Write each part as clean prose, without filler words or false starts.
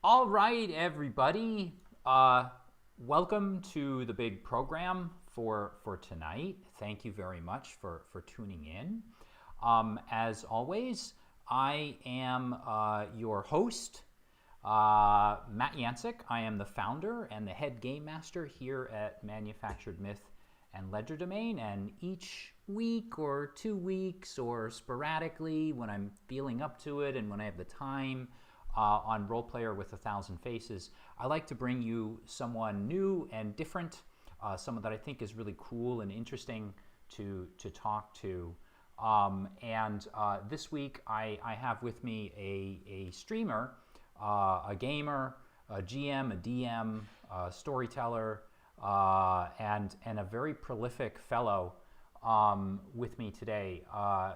All right, everybody. Welcome to the big program for tonight. Thank you very much for tuning in. As always, I am your host, Matt Yancic. I am the founder and the head game master here at Manufactured Myth and Legerdemain. And each week or 2 weeks or sporadically, when I'm feeling up to it and when I have the time, on Roleplayer with 1,000 Faces, I like to bring you someone new and different, someone that I think is really cool and interesting to talk to. And this week I have with me a streamer, a gamer, a GM, a DM, a storyteller, and a very prolific fellow with me today.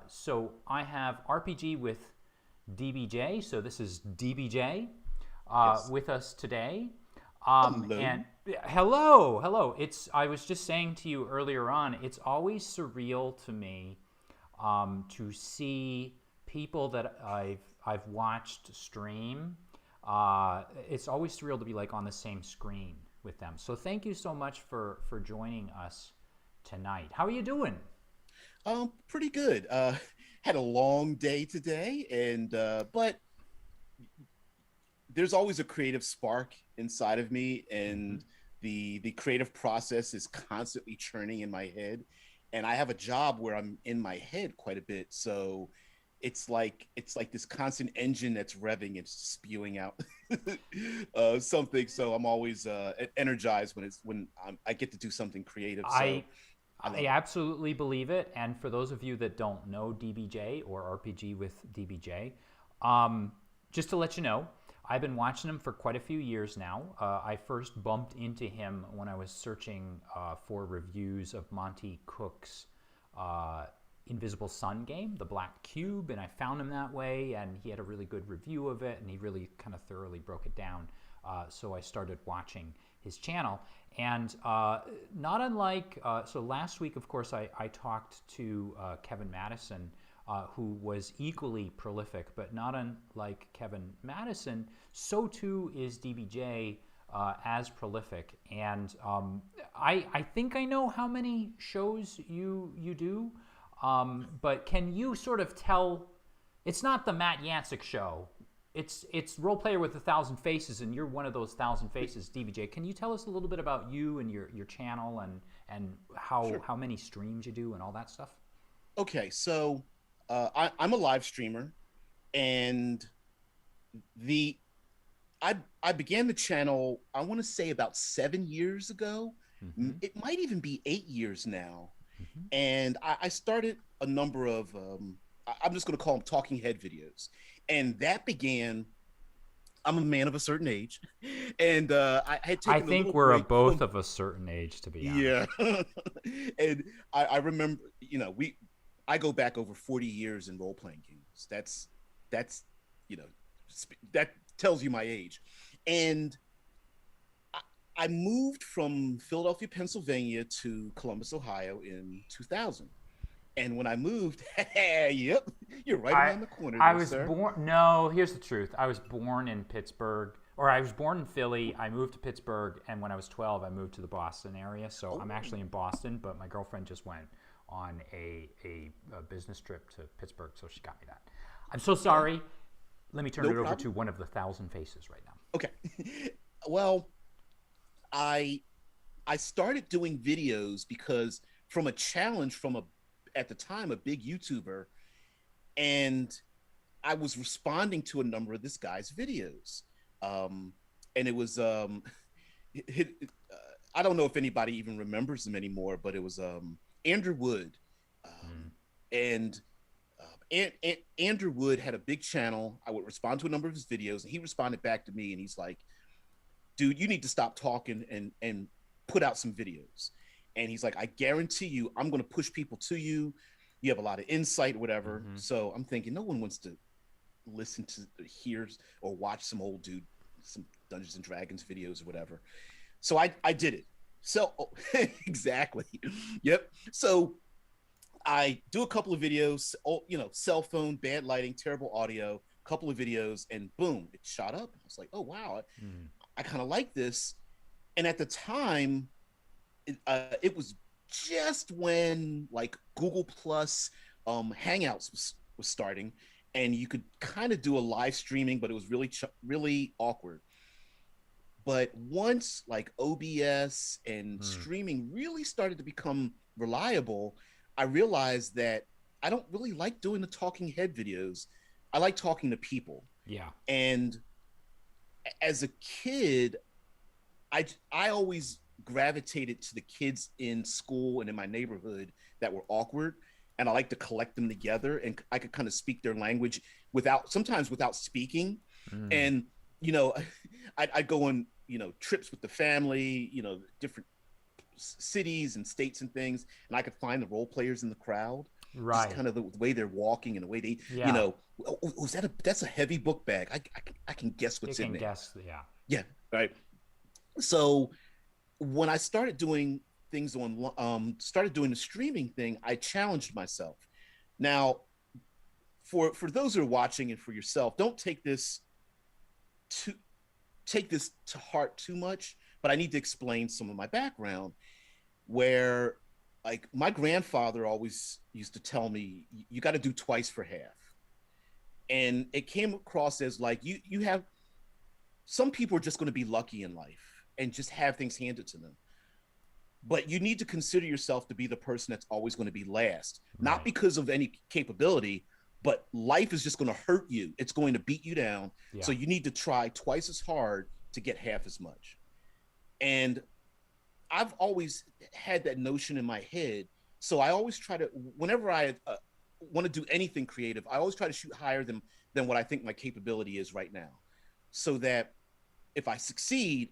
So I have RPG with DBJ, so this is DBJ Yes. with us today. Hello. And hello. I was just saying to you earlier on, it's always surreal to me to see people that I've watched stream. It's always surreal to be like on the same screen with them. So thank you so much for joining us tonight. How are you doing? Pretty good. Had a long day today, and but there's always a creative spark inside of me, Mm-hmm. and the creative process is constantly churning in my head. And I have a job where I'm in my head quite a bit, so it's like this constant engine that's revving and spewing out something. So I'm always energized when I get to do something creative. I So I I love it. absolutely believe it. And for those of you that don't know DBJ or RPG with DBJ, just to let you know, I've been watching him for quite a few years now. I first bumped into him when I was searching for reviews of Monty Cook's uh, Invisible Sun game, The Black Cube, and I found him that way, and he had a really good review of it, and he really kind of thoroughly broke it down. So I started watching his channel, and not unlike, so last week, of course, I talked to Kevin Madison, who was equally prolific, but not unlike Kevin Madison, so too is DBJ as prolific. And I think I know how many shows you do, but can you sort of tell? It's not the Matt Yancic show. It's role player with 1,000 faces, and you're one of those 1,000 faces, DBJ. Can you tell us a little bit about you and your channel and Sure. how many streams you do and all that stuff? Okay, so I'm a live streamer, and the I began the channel. I want to say about 7 years ago. Mm-hmm. It might even be 8 years now. Mm-hmm. And I started a number of I'm just going to call them talking head videos, and that began. I'm a man of a certain age, and I had I taken a think little we're break both from. of a certain age, to be honest. Yeah. And I remember, I go back over 40 years in role playing games. That's, you know, that tells you my age. And I, I moved from Philadelphia, Pennsylvania to Columbus, Ohio in 2000. And when I moved, yep, you're right I around the corner I there, was sir. born. No, here's the truth. I was born in Pittsburgh, or I was born in Philly. I moved to Pittsburgh, and when I was 12, I moved to the Boston area. So I'm Oh, actually in Boston, but my girlfriend just went on a business trip to Pittsburgh, so she got me that. I'm so okay. sorry. Let me turn No it over problem. to one of the 1,000 faces right now. Okay. Well, I I started doing videos because from a challenge from a at the time a big YouTuber, and I was responding to a number of this guy's videos. Um, and it was it, I don't know if anybody even remembers him anymore, but it was Andrew Wood, Mm. um, and Andrew Wood had a big channel. I would respond to a number of his videos, and he responded back to me, and he's like, "Dude, you need to stop talking and put out some videos." And he's like, "I guarantee you, I'm going to push people to you. You have a lot of insight, whatever." Mm-hmm. So I'm thinking, no one wants to listen to hear or watch some old dude, some Dungeons and Dragons videos or whatever. So I did it. So exactly, yep. So I do a couple of videos, cell phone, bad lighting, terrible audio. couple of videos, and boom, it shot up. I was like, oh wow, I kind of like this. And at the time, it was just when like Google Plus Hangouts was starting, and you could kind of do a live streaming, but it was really awkward. But once like OBS and streaming really started to become reliable, I realized that I don't really like doing the talking head videos. I like talking to people. Yeah. And as a kid, I always gravitated to the kids in school and in my neighborhood that were awkward, and I like to collect them together, and I could kind of speak their language sometimes without speaking. And you know, I'd go on, you know, trips with the family, you know, different cities and states and things, and I could find the role players in the crowd, Right. just kind of the way they're walking and the way they, you know, oh, that's a heavy book bag. I can guess what's in there. Guess, yeah, right. So when I started doing things started doing the streaming thing, I challenged myself. Now, for those who are watching and for yourself, don't take this to heart too much, but I need to explain some of my background, where like my grandfather always used to tell me, you got to do twice for half. And it came across as like, you have, some people are just going to be lucky in life and just have things handed to them. But you need to consider yourself to be the person that's always going to be last, not because of any capability, but life is just going to hurt you. It's going to beat you down. Yeah. So you need to try twice as hard to get half as much. And I've always had that notion in my head. So I always try to, whenever I want to do anything creative, I always try to shoot higher than what I think my capability is right now. So that if I succeed,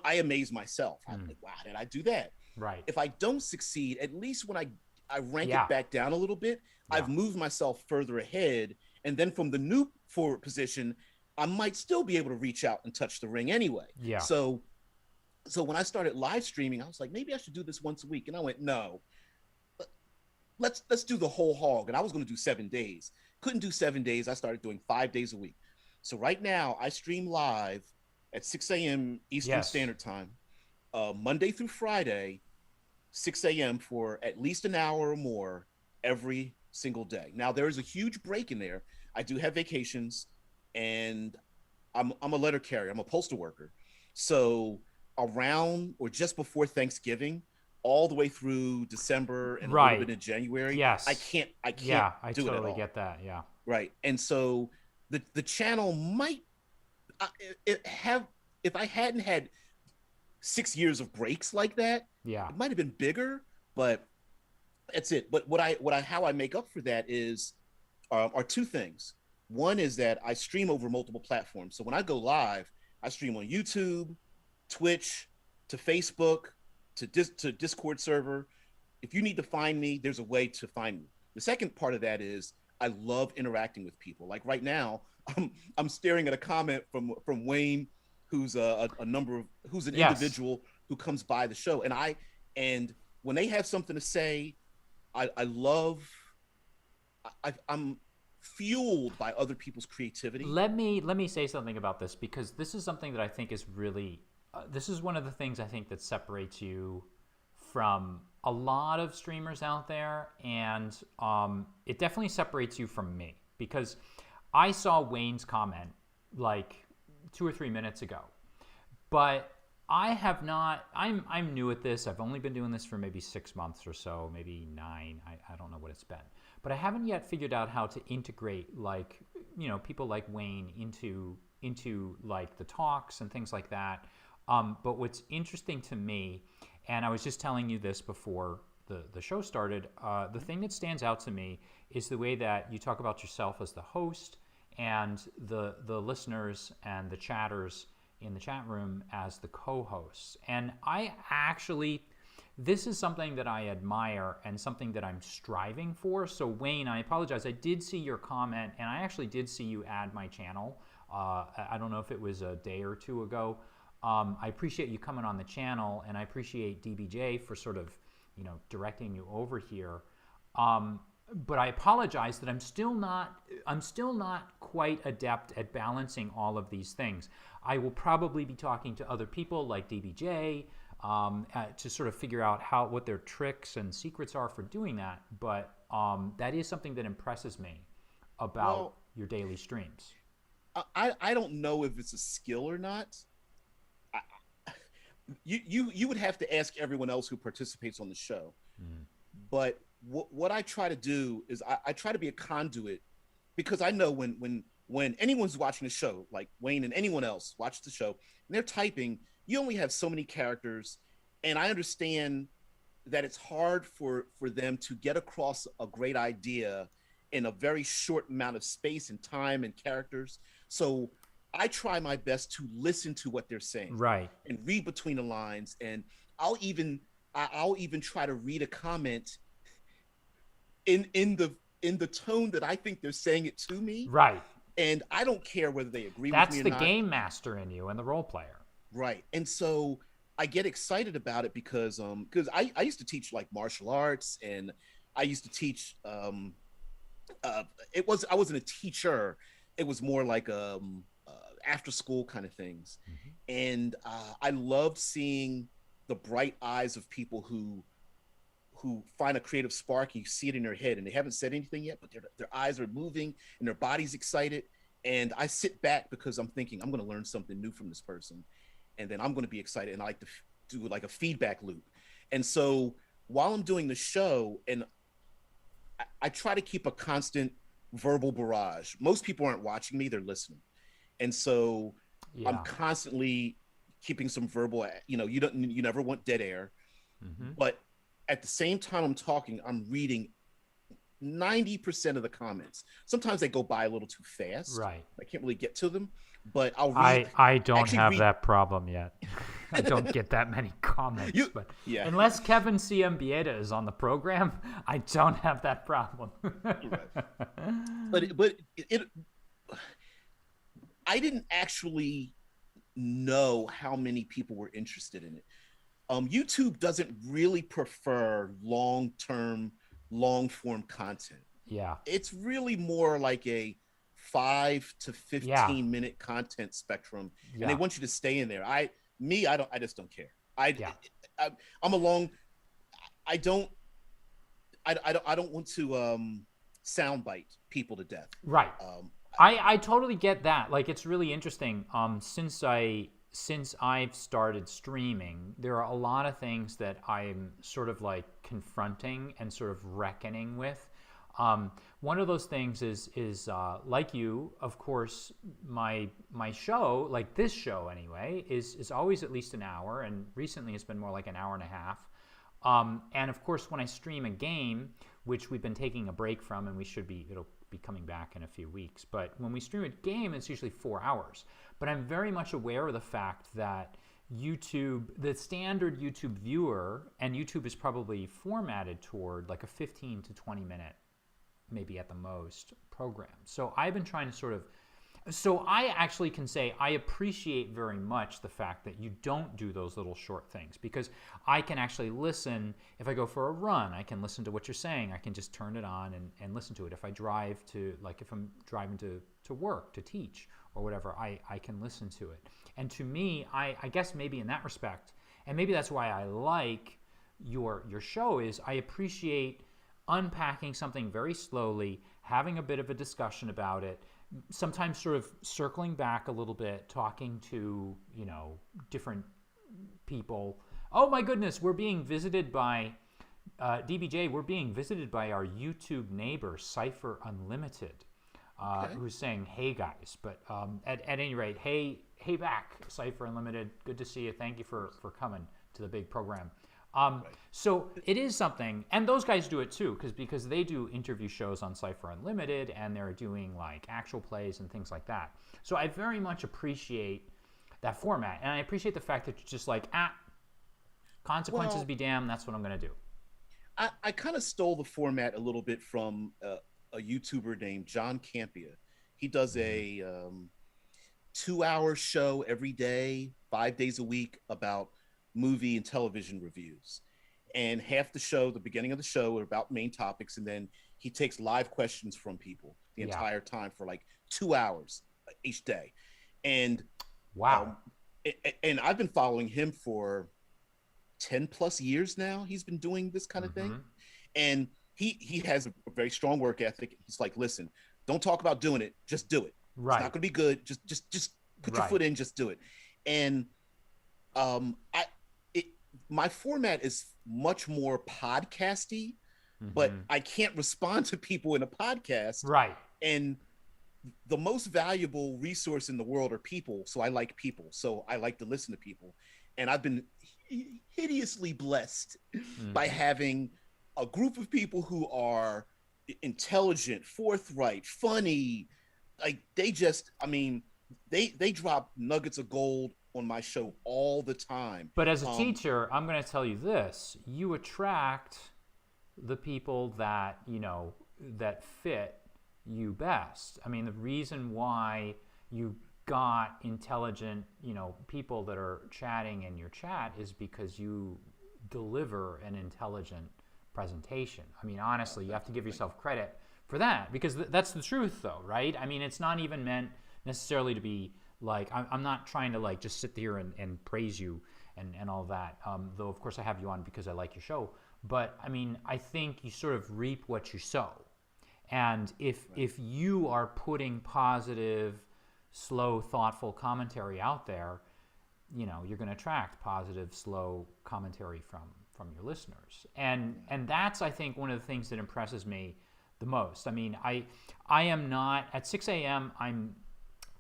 I amaze myself. I'm like, wow, did I do that? Right. If I don't succeed, at least when I rank it back down a little bit, I've moved myself further ahead. And then from the new forward position, I might still be able to reach out and touch the ring anyway. Yeah. So when I started live streaming, I was like, maybe I should do this once a week. And I went, no, let's do the whole hog. And I was going to do 7 days. Couldn't do 7 days. I started doing 5 days a week. So right now I stream live at 6 a.m. Eastern Standard Time, Monday through Friday, 6 a.m. for at least an hour or more every single day. Now there is a huge break in there. I do have vacations, and I'm a letter carrier. I'm a postal worker. So around or just before Thanksgiving, all the way through December and a little bit in January, I can't do it at all. I totally get that. Yeah. Right. And so the channel might if I hadn't had 6 years of breaks like that, it might have been bigger, but that's it. But how I make up for that is are two things. One is that I stream over multiple platforms. So when I go live, I stream on YouTube, Twitch, to Facebook, to Discord server. If you need to find me, there's a way to find me. The second part of that is I love interacting with people. Like right now, I'm staring at a comment from Wayne, who's an individual who comes by the show, and when they have something to say, I'm fueled by other people's creativity. Let me say something about this, because this is something that I think is really this is one of the things I think that separates you from a lot of streamers out there, and it definitely separates you from me, because I saw Wayne's comment like 2 or 3 minutes ago, but I have not. I'm new at this. I've only been doing this for maybe 6 months or so, maybe 9. I don't know what it's been, but I haven't yet figured out how to integrate, like, you know, people like Wayne into like the talks and things like that. But what's interesting to me, and I was just telling you this before the show started, the thing that stands out to me is the way that you talk about yourself as the host, and the listeners and the chatters in the chat room as the co-hosts. And I actually, this is something that I admire and something that I'm striving for. So Wayne, I apologize. I did see your comment, and I actually did see you add my channel. I don't know if it was a day or two ago. I appreciate you coming on the channel, and I appreciate DBJ for sort of, you know, directing you over here. But I apologize that I'm still not quite adept at balancing all of these things. I will probably be talking to other people like DBJ to sort of figure out what their tricks and secrets are for doing that. But that is something that impresses me about your daily streams. I don't know if it's a skill or not. You would have to ask everyone else who participates on the show. But what I try to do is I try to be a conduit, because I know when anyone's watching the show, like Wayne and anyone else watches the show, and they're typing, you only have so many characters, and I understand that it's hard for them to get across a great idea in a very short amount of space and time and characters. So I try my best to listen to what they're saying, right, and read between the lines, and I'll even try to read a comment in the tone that I think they're saying it to me. Right. And I don't care whether they agree with me or not. That's the game master in you and the role player. Right. And so I get excited about it because I used to teach like martial arts, and I used to teach I wasn't a teacher. It was more like after school kind of things. And I loved seeing the bright eyes of people who find a creative spark, and you see it in their head, and they haven't said anything yet, but their eyes are moving and their body's excited. And I sit back because I'm thinking I'm going to learn something new from this person, and then I'm going to be excited. And I like to do like a feedback loop. And so while I'm doing the show, and I try to keep a constant verbal barrage. Most people aren't watching me, they're listening. And so I'm constantly keeping some verbal, you never want dead air. But at the same time I'm talking, I'm reading 90% of the comments. Sometimes they go by a little too fast. Right. I can't really get to them, but I'll read. I don't have that problem yet. I don't get that many comments. But unless Kevin Ciambieta is on the program, I don't have that problem. But I didn't actually know how many people were interested in it. YouTube doesn't really prefer long-form content. Yeah. It's really more like a 5 to 15 minute content spectrum. And they want you to stay in there. I just don't care. I'm along. I don't want to soundbite people to death. Right. I totally get that. Like, it's really interesting. Since I've started streaming, there are a lot of things that I'm sort of like confronting and sort of reckoning with. One of those things is like you, of course, my show, like this show anyway, is always at least an hour, and recently it's been more like an hour and a half. And of course, when I stream a game, which we've been taking a break from, and it'll be coming back in a few weeks, but when we stream a game, it's usually 4 hours. But I'm very much aware of the fact that YouTube, the standard YouTube viewer, and YouTube is probably formatted toward like a 15 to 20 minute, maybe at the most, program. So I've been trying to so I actually can say I appreciate very much the fact that you don't do those little short things, because I can actually listen. If I go for a run, I can listen to what you're saying. I can just turn it on and listen to it. If I drive if I'm driving to work, to teach, or whatever, I can listen to it. And to me, I guess maybe in that respect, and maybe that's why I like your show, is I appreciate unpacking something very slowly, having a bit of a discussion about it, sometimes sort of circling back a little bit, talking to, different people. Oh my goodness, we're being visited by, DBJ, we're being visited by our YouTube neighbor, Cypher Unlimited, who's saying, hey guys. But at any rate, hey back, Cypher Unlimited. Good to see you. Thank you for coming to the big program. So it is something, and those guys do it too, because they do interview shows on Cypher Unlimited, and they're doing like actual plays and things like that. So I very much appreciate that format, and I appreciate the fact that you're just like, consequences be damned, that's what I'm going to do. I kind of stole the format a little bit from a YouTuber named John Campia. He does a 2-hour show every day, 5 days a week, about movie and television reviews. And half the show, the beginning of the show, are about main topics, and then he takes live questions from people the Yeah. entire time for like 2 hours each day. And Wow. and I've been following him for 10 plus years now. He's been doing this kind of thing. Mhm. And he has a very strong work ethic. He's like, listen, don't talk about doing it, just do it. It's Right. not going to be good. Just put your Right. foot in, just do it. And my format is much more podcasty, but Mhm. I can't respond to people in a podcast. Right. And the most valuable resource in the world are people. So I like people. So I like to listen to people. And I've been hideously blessed by having a group of people who are intelligent, forthright, funny. Like they just, I mean, they drop nuggets of gold on my show all the time. But as a teacher, I'm going to tell you this: you attract the people that that fit you best. I mean, the reason why you got intelligent, people that are chatting in your chat is because you deliver an intelligent presentation. I mean, honestly, you have to give yourself credit for that, because that's the truth, though, right? I mean, it's not even meant necessarily to be like, I'm not trying to like just sit here and praise you and all that, though of course I have you on because I like your show. But I mean, I think you sort of reap what you sow. And if you are putting positive, slow, thoughtful commentary out there, you're going to attract positive, slow commentary from your listeners. And that's, I think, one of the things that impresses me the most. I mean, I am not at 6 a.m.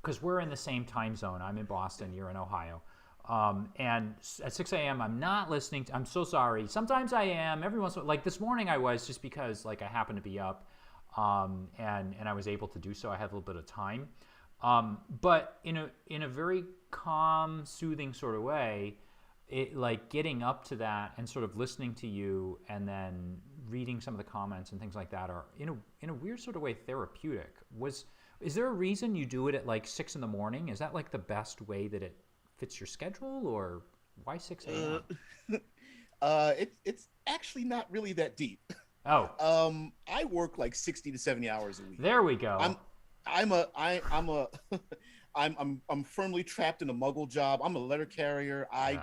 Because we're in the same time zone. I'm in Boston, you're in Ohio. And at 6 a.m. I'm not listening I'm so sorry. Sometimes I am. Every once in a while, like this morning I was, just because like I happened to be up, and I was able to do so. I had a little bit of time. But in a very calm, soothing sort of way, it, like getting up to that and sort of listening to you and then reading some of the comments and things like that are in a weird sort of way therapeutic. Is there a reason you do it at like 6 in the morning? Is that like the best way that it fits your schedule, or why 6 a.m.? It's actually not really that deep. Oh. I work like 60 to 70 hours a week. There we go. I'm firmly trapped in a muggle job. I'm a letter carrier. I've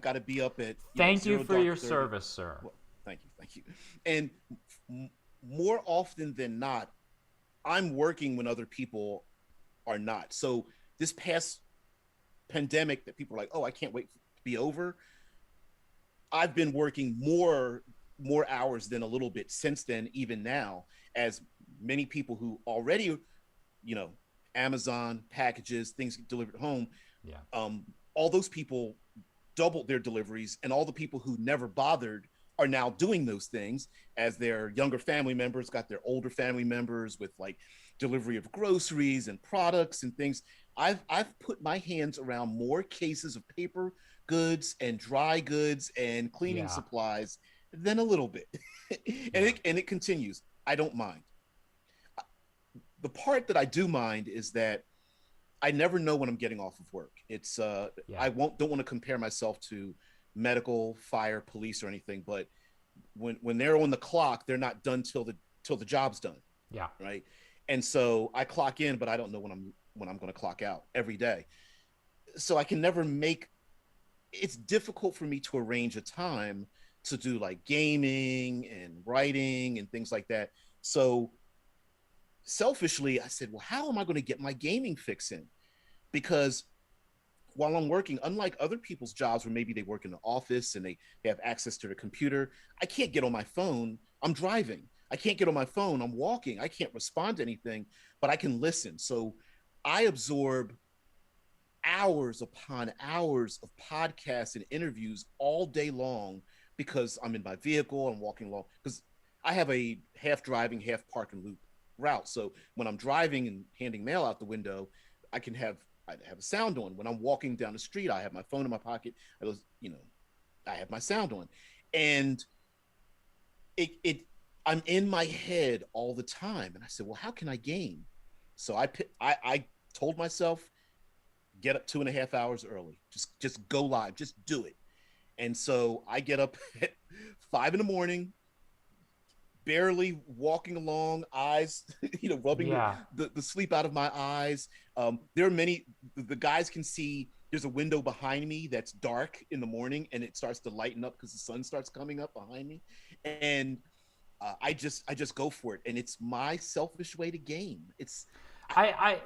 got to be up at. Thank you for your 30. service, sir. Well, thank you. And more often than not, I'm working when other people are not. So this past pandemic that people are like, oh, I can't wait to be over. I've been working more hours than a little bit since then, even now, as many people who already, Amazon packages, things get delivered home. Yeah. All those people doubled their deliveries, and all the people who never bothered are now doing those things, as their younger family members got their older family members with like delivery of groceries and products and things. I've put my hands around more cases of paper goods and dry goods and cleaning supplies than a little bit. and it continues. I don't mind. The part that I do mind is that I never know when I'm getting off of work. It's I don't want to compare myself to medical, fire, police, or anything, but when they're on the clock, they're not done till the job's done. Yeah. Right. And so I clock in, but I don't know when I'm going to clock out every day. So I can never it's difficult for me to arrange a time to do like gaming and writing and things like that. So selfishly, I said, well, how am I going to get my gaming fix in? Because while I'm working, unlike other people's jobs where maybe they work in the office and they have access to the computer, I can't get on my phone. I'm driving. I can't get on my phone. I'm walking. I can't respond to anything, but I can listen. So I absorb hours upon hours of podcasts and interviews all day long because I'm in my vehicle, I'm walking along, because I have a half driving, half park and loop route. So when I'm driving and handing mail out the window, I have a sound on. When I'm walking down the street, I have my phone in my pocket. I have my sound on, and I'm in my head all the time. And I said, well, how can I game? So I told myself, get up 2.5 hours early. Just go live. Just do it. And so I get up at 5 a.m, barely walking along, eyes, rubbing Yeah. the sleep out of my eyes. There are many, the guys can see there's a window behind me that's dark in the morning and it starts to lighten up because the sun starts coming up behind me. And I just go for it. And it's my selfish way to game.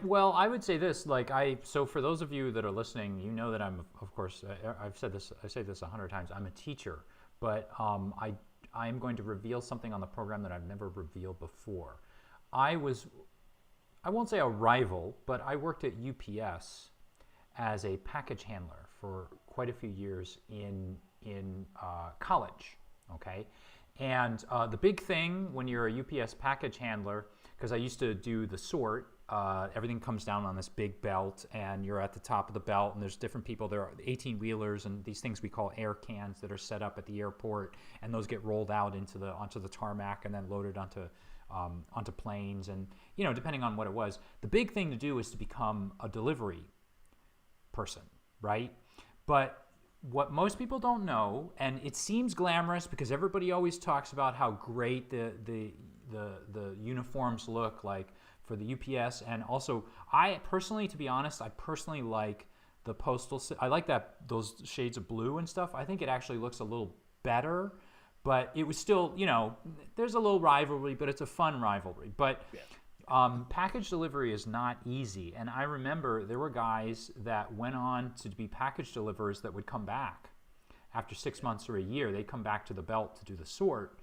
Well, I would say this, like so for those of you that are listening, you know that I'm, of course, I say this 100 times, I'm a teacher, but I am going to reveal something on the program that I've never revealed before. I won't say a rival, but I worked at UPS as a package handler for quite a few years in college, okay? And the big thing when you're a UPS package handler, because I used to do the sort, everything comes down on this big belt and you're at the top of the belt and there's different people. There are 18-wheelers and these things we call air cans that are set up at the airport, and those get rolled out onto the tarmac and then loaded onto planes. And depending on what it was, the big thing to do is to become a delivery person, right? But what most people don't know, and it seems glamorous because everybody always talks about how great the uniforms look like for the UPS, and also I personally, to be honest, I personally like the postal. I like those shades of blue and stuff. I think it actually looks a little better, but it was still, there's a little rivalry, but it's a fun rivalry. But package delivery is not easy, and I remember there were guys that went on to be package deliverers that would come back after 6 months or a year. They'd come back to the belt to do the sort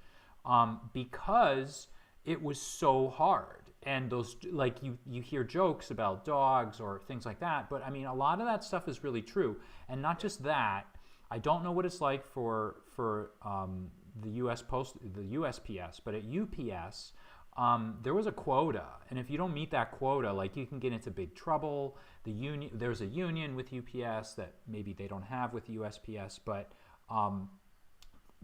because it was so hard. And those, like, you hear jokes about dogs or things like that, but I mean, a lot of that stuff is really true. And not just that, I don't know what it's like for the USPS, but at UPS, there was a quota, and if you don't meet that quota, like, you can get into big trouble. There's a union with UPS that maybe they don't have with USPS, but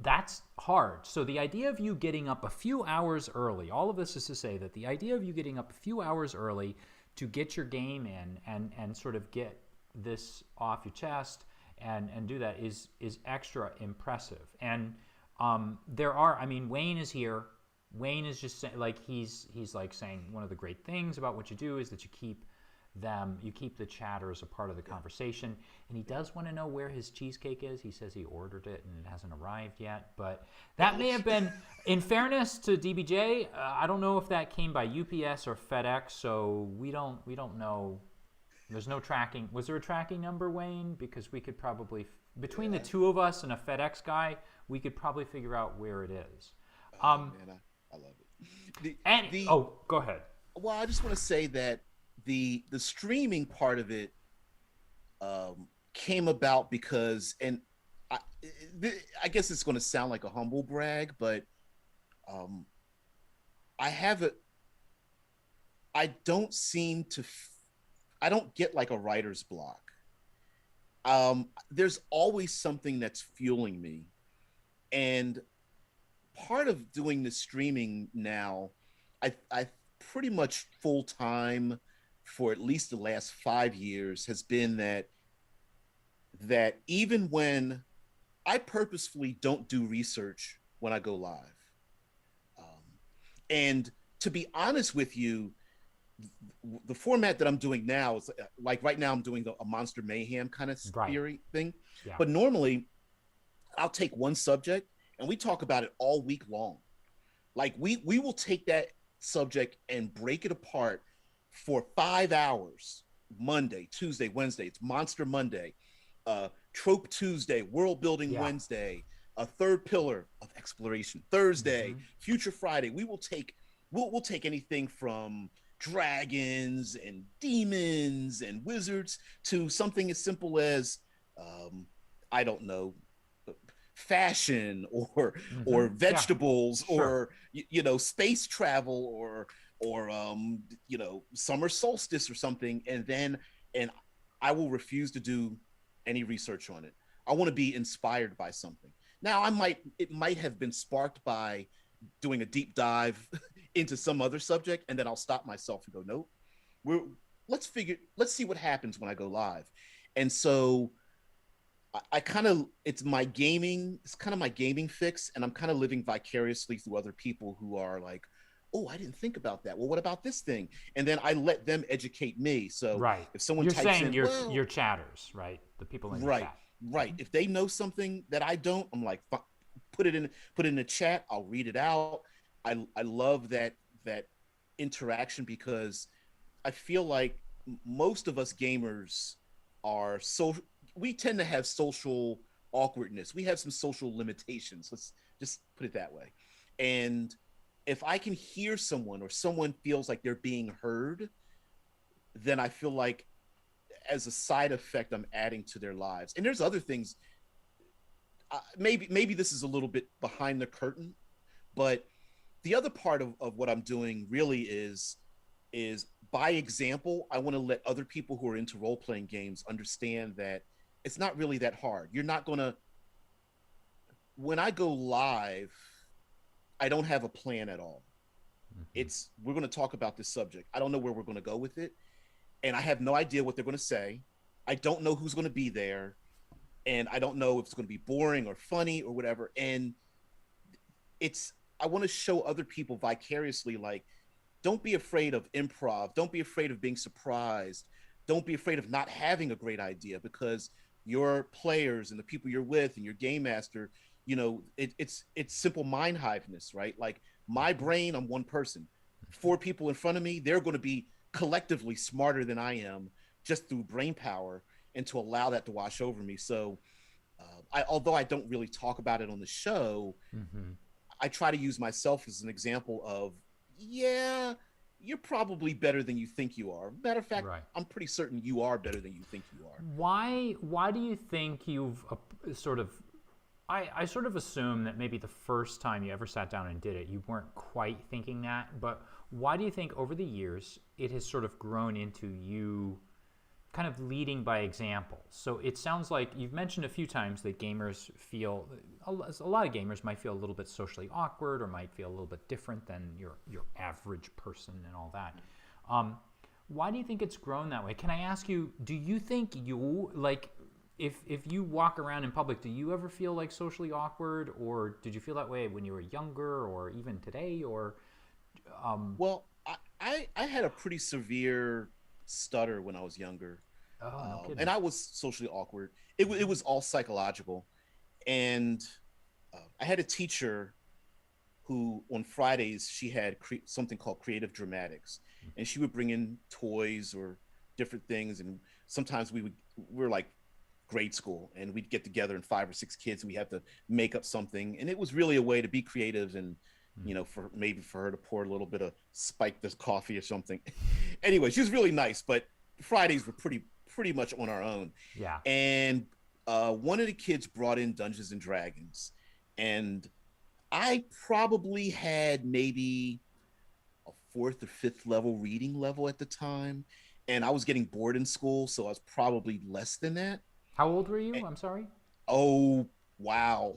that's hard. So the idea of you getting up a few hours early, all of this is to say that the idea of you getting up a few hours early to get your game in and sort of get this off your chest and do that is extra impressive. And Wayne is here. Wayne is just like, he's like saying one of the great things about what you do is that you keep the chatter as a part of the conversation. And he does want to know where his cheesecake is. He says he ordered it and it hasn't arrived yet, but that may have been, in fairness to DBJ, I don't know if that came by UPS or FedEx, so we don't know. There's no tracking. Was there a tracking number, Wayne? Because we could probably, between the two of us and a FedEx guy, we could probably figure out where it is. Man, I love it. Go ahead. Well, I just want to say that the streaming part of it came about because, and I guess it's going to sound like a humble brag, but I don't seem to, I don't get like a writer's block. There's always something that's fueling me. And part of doing the streaming now, I pretty much full time for at least the last 5 years has been that even when I purposefully don't do research when I go live. And to be honest with you, the format that I'm doing now is like, right now I'm doing a Monster Mayhem kind of theory thing. Yeah. But normally I'll take one subject and we talk about it all week long. Like we will take that subject and break it apart for 5 hours. Monday, Tuesday, Wednesday. It's Monster Monday, Trope Tuesday, World Building Wednesday, a third pillar of exploration Thursday, Future Friday. We'll take anything from dragons and demons and wizards to something as simple as I don't know, fashion or vegetables or space travel or summer solstice or something, and I will refuse to do any research on it. I want to be inspired by something. Now it might have been sparked by doing a deep dive into some other subject, and then I'll stop myself and go, nope, let's see what happens when I go live. And so I kind of, it's kind of my gaming fix, and I'm kind of living vicariously through other people who are like, oh, I didn't think about that. Well, what about this thing? And then I let them educate me. So Right. if someone You're types saying in, your well, chatters, right? The people in the right, chat. right. If they know something that I don't, I'm like, put it in the chat. I'll read it out. I love that interaction because I feel like most of us gamers are so, we tend to have social awkwardness. We have some social limitations. Let's just put it that way. And if I can hear someone or someone feels like they're being heard, then I feel like as a side effect, I'm adding to their lives. And there's other things. Maybe this is a little bit behind the curtain, but the other part of what I'm doing really is by example. I want to let other people who are into role playing games understand that it's not really that hard. You're not going to, when I go live, I don't have a plan at all. Mm-hmm. It's, we're going to talk about this subject. I don't know where we're going to go with it, and I have no idea what they're going to say. I don't know who's going to be there, and I don't know if it's going to be boring or funny or whatever. And it's, I want to show other people vicariously, like, don't be afraid of improv. Don't be afraid of being surprised. Don't be afraid of not having a great idea, because your players and the people you're with and your game master, you know, it's simple mind hiveness, right? Like my brain, I'm one person. Four people in front of me, they're going to be collectively smarter than I am just through brain power, and to allow that to wash over me. So, although I don't really talk about it on the show, Mm-hmm. I try to use myself as an example of, yeah, you're probably better than you think you are. Matter of fact, Right. I'm pretty certain you are better than you think you are. Why do you think you've sort of I sort of assume that maybe the first time you ever sat down and did it, you weren't quite thinking that, but why do you think over the years it has sort of grown into you kind of leading by example? So it sounds like you've mentioned a few times that gamers feel, a lot of gamers might feel a little bit socially awkward or might feel a little bit different than your average person and all that. Why do you think it's grown that way? Can I ask you, do you think you, like, if you walk around in public, do you ever feel like socially awkward, or did you feel that way when you were younger or even today, or Well, I had a pretty severe stutter when I was younger, oh, no and kidding. I was socially awkward. It was all psychological, and I had a teacher who on Fridays she had something called creative dramatics, and she would bring in toys or different things, and sometimes we were like grade school, and we'd get together in 5 or 6 kids, and we had to make up something, and it was really a way to be creative, and you know, for maybe for her to pour a little bit of spike this coffee or something. Anyway, she was really nice, but Fridays were pretty much on our own. Yeah. And one of the kids brought in Dungeons and Dragons, and I probably had maybe a fourth or fifth level reading level at the time, and I was getting bored in school, so I was probably less than that. How old were you? I'm sorry. Oh, wow.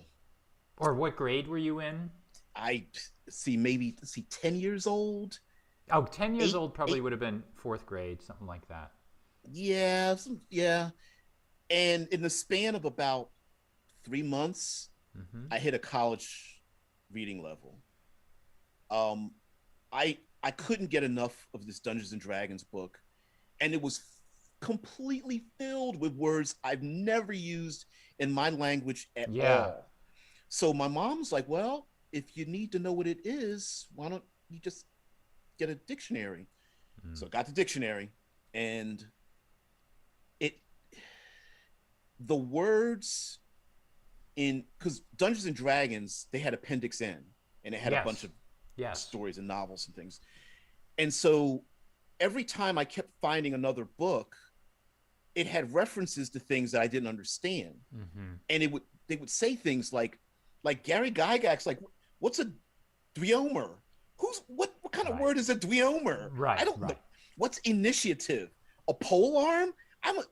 Or what grade were you in? I see, maybe, let's see, 10 years old, Oh, 10 years eight, old probably eight. would have been fourth grade, something like that. Yeah, yeah. And in the span of about 3 months, Mm-hmm. I hit a college reading level. Um, I couldn't get enough of this Dungeons and Dragons book, and it was completely filled with words I've never used in my language at Yeah. all. So my mom's like, "Well, if you need to know what it is, why don't you just get a dictionary?" Mm. So I got the dictionary, and it, the words in, because Dungeons and Dragons, they had Appendix N, and it had a bunch Yes. of Yes. stories and novels and things. And so every time I kept finding another book, it had references to things that I didn't understand. Mm-hmm. And they would say things like Gary Gygax, like, what's a dweomer? What kind of Right. word is a dweomer? I Right. don't know. Right. What's initiative? A pole arm? I'm a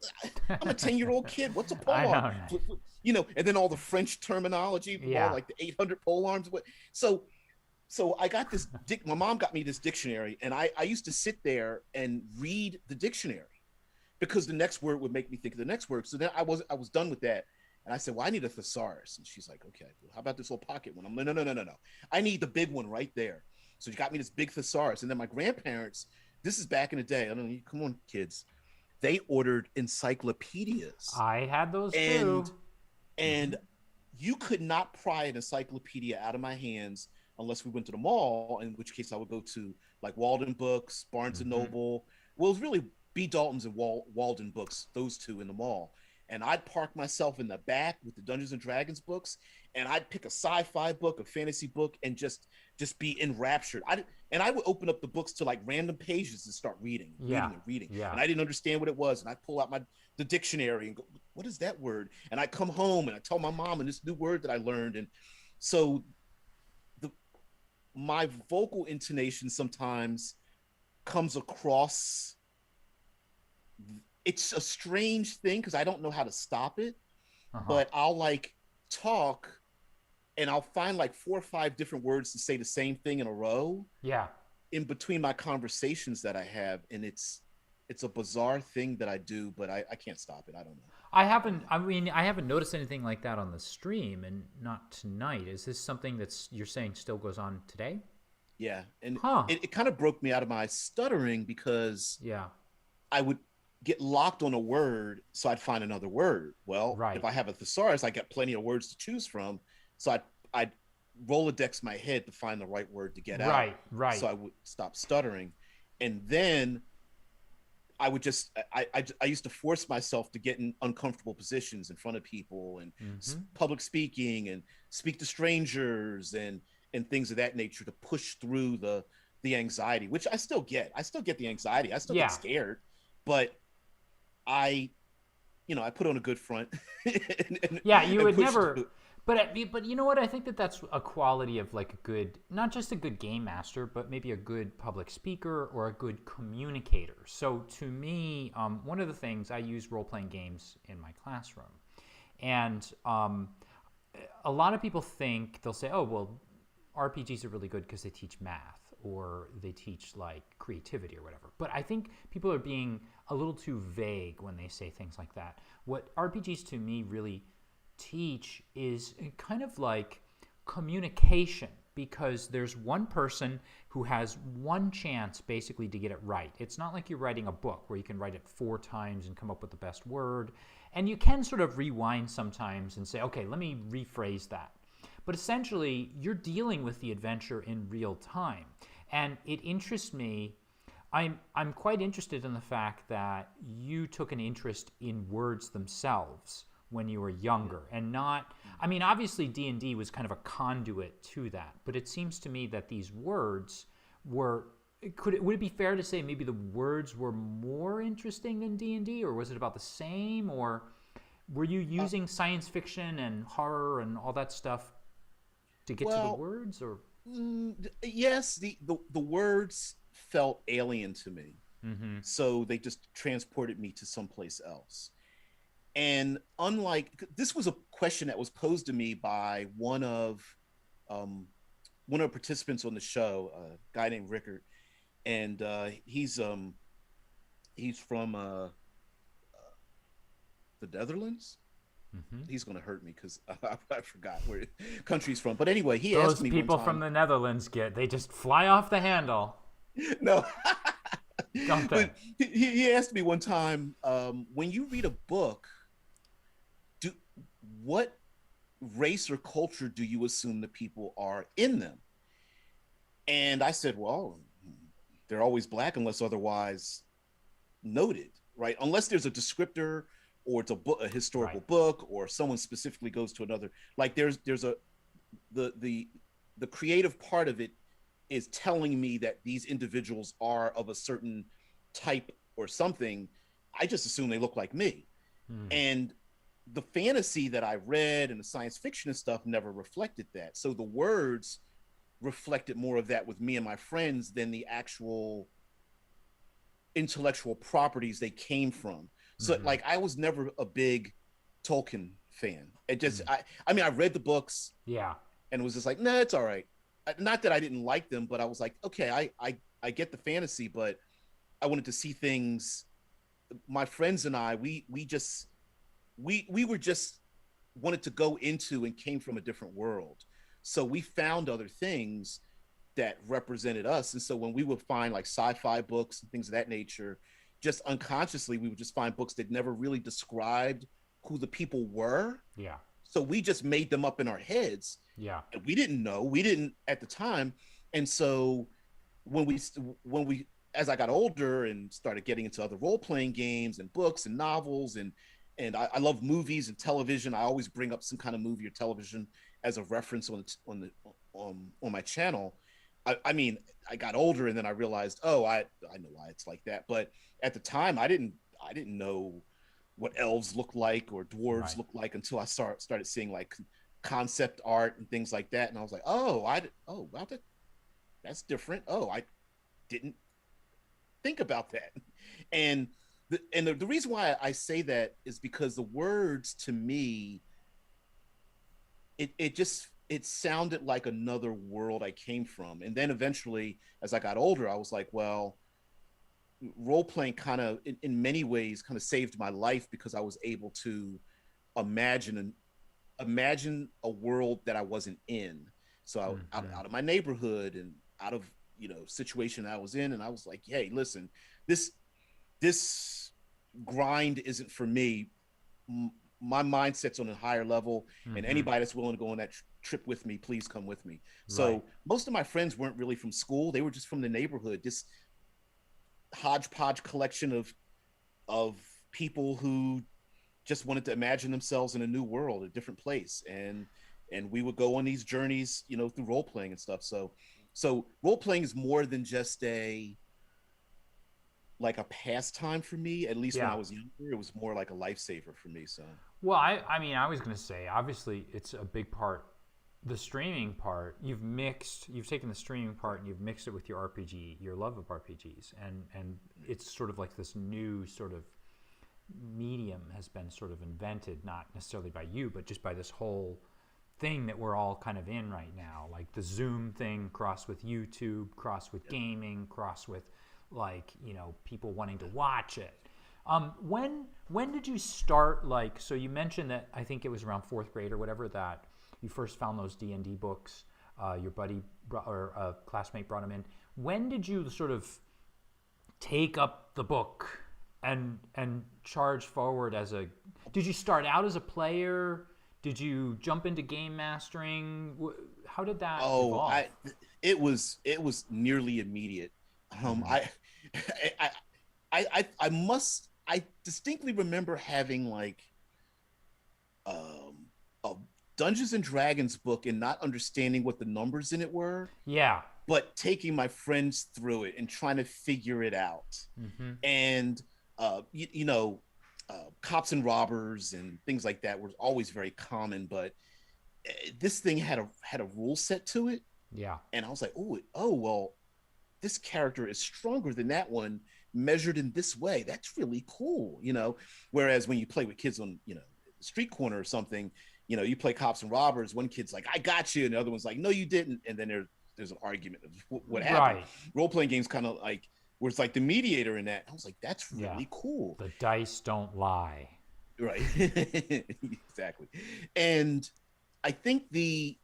I'm a 10-year-old kid. What's a I pole know. arm? Right? You know, and then all the French terminology from all Yeah. like the 800 pole arms. So I got this my mom got me this dictionary, and I used to sit there and read the dictionary, because the next word would make me think of the next word. So then I was done with that, And I said, well, I need a thesaurus. And she's like, okay, well, how about this little pocket one? I'm like, no. I need the big one right there. So she got me this big thesaurus. And then my grandparents, this is back in the day. I don't know, come on, kids. They ordered encyclopedias. I had those and, too. And you could not pry an encyclopedia out of my hands unless we went to the mall, in which case I would go to like Walden Books, Barnes and Noble. Well, it was really B. Dalton's and Walden Books, those two in the mall. And I'd park myself in the back with the Dungeons and Dragons books, and I'd pick a sci-fi book, a fantasy book, and just be enraptured. And I would open up the books to like random pages and start reading. Yeah. And I didn't understand what it was. And I'd pull out the dictionary and go, what is that word? And I'd come home and I'd tell my mom and this new word that I learned. And so my vocal intonation sometimes comes across, it's a strange thing because I don't know how to stop it, but I'll like talk and I'll find like 4 or 5 different words to say the same thing in a row. Yeah. In between my conversations that I have. And it's a bizarre thing that I do, but I can't stop it. I don't know. I haven't noticed anything like that on the stream, and not tonight. Is this something you're saying still goes on today? Yeah. And it kind of broke me out of my stuttering because I would get locked on a word, so I'd find another word. Well, if I have a thesaurus, I got plenty of words to choose from. So I'd Rolodex my head to find the right word to get out. Right. So I would stop stuttering. And then I would just, I used to force myself to get in uncomfortable positions in front of people and public speaking and speak to strangers and things of that nature to push through the anxiety, which I still get. I still get the anxiety. I still get scared, but I put on a good front. You would never. But you know what? I think that's a quality of like a good, not just a good game master, but maybe a good public speaker or a good communicator. So to me, one of the things, I use role-playing games in my classroom. And a lot of people think, they'll say, oh, well, RPGs are really good because they teach math or they teach like creativity or whatever. But I think people are being a little too vague when they say things like that. What RPGs to me really teach is kind of like communication, because there's one person who has one chance basically to get it right. It's not like you're writing a book where you can write it 4 times and come up with the best word. And you can sort of rewind sometimes and say, okay, let me rephrase that. But essentially, you're dealing with the adventure in real time. And it interests me. I'm quite interested in the fact that you took an interest in words themselves when you were younger, and not, I mean, obviously D&D was kind of a conduit to that, but it seems to me that these words would it be fair to say maybe the words were more interesting than D&D, or was it about the same, or were you using science fiction and horror and all that stuff to get to the words, or? Yes, the words felt alien to me, so they just transported me to someplace else. And unlike, this was a question that was posed to me by one of participants on the show, a guy named Rickard, and he's from the Netherlands. He's gonna hurt me because I forgot where country he's from. But anyway, he asked me. Those people from the Netherlands they just fly off the handle. No. Don't they? But he asked me one time, when you read a book, what race or culture do you assume the people are in them? And I said, well, they're always black unless otherwise noted, right? Unless there's a descriptor or it's a historical book, or someone specifically goes to another. Like there's the creative part of it is telling me that these individuals are of a certain type or something. I just assume they look like me. And the fantasy that I read and the science fiction and stuff never reflected that. So the words reflected more of that with me and my friends than the actual intellectual properties they came from. So like, I was never a big Tolkien fan. It just, I mean, I read the books, and was just like, nah, it's all right. Not that I didn't like them, but I was like, okay, I get the fantasy, but I wanted to see things. My friends and I, we were just wanted to go into and came from a different world. So we found other things that represented us. And so when we would find like sci-fi books and things of that nature, just unconsciously, we would just find books that never really described who the people were. Yeah. So we just made them up in our heads. Yeah. And we didn't know, we didn't at the time. And so when we, as I got older and started getting into other role-playing games and books and novels, and I love movies and television. I always bring up some kind of movie or television as a reference on my channel. I mean, I got older and then I realized, oh, I know why it's like that. But at the time, I didn't know what elves look like or dwarves look like until I started seeing like concept art and things like that. And I was like, oh, wow, that's different. Oh, I didn't think about that. And the reason why I say that is because the words to me, it sounded like another world I came from. And then eventually, as I got older, I was like, well, role playing kind of, in many ways, kind of saved my life because I was able to imagine a world that I wasn't in. So out of my neighborhood and out of, situation I was in, and I was like, hey, listen, this grind isn't for me. My mindset's on a higher level, and anybody that's willing to go on that trip with me, please come with me. So most of my friends weren't really from school. They were just from the neighborhood, this hodgepodge collection of people who just wanted to imagine themselves in a new world, a different place. And we would go on these journeys, through role playing and stuff. So role playing is more than just a pastime for me. At least when I was younger, it was more like a lifesaver for me. So, well, I mean, I was going to say, obviously it's a big part. The streaming part, you've taken the streaming part and you've mixed it with your RPG, your love of RPGs. And it's sort of like this new sort of medium has been sort of invented, not necessarily by you, but just by this whole thing that we're all kind of in right now, like the Zoom thing crossed with YouTube, crossed with gaming, crossed with people wanting to watch it. When did you start, so you mentioned that I think it was around 4th grade or whatever that you first found those D&D books, your buddy or a classmate brought them in. When did you sort of take up the book and charge forward did you start out as a player? Did you jump into game mastering? How did that evolve? It was nearly immediate. I distinctly remember having a Dungeons and Dragons book and not understanding what the numbers in it were. Yeah. But taking my friends through it and trying to figure it out. And cops and robbers and things like that were always very common, but this thing had a rule set to it. Yeah. And I was like, oh well, this character is stronger than that one measured in this way. That's really cool, whereas when you play with kids on the street corner or something, you play cops and robbers, one kid's like, I got you, and the other one's like, no you didn't, and then there's an argument of what happened. Role-playing games kind of like where it's like the mediator in that. I was like, that's really cool. The dice don't lie. Right. Exactly. And I think it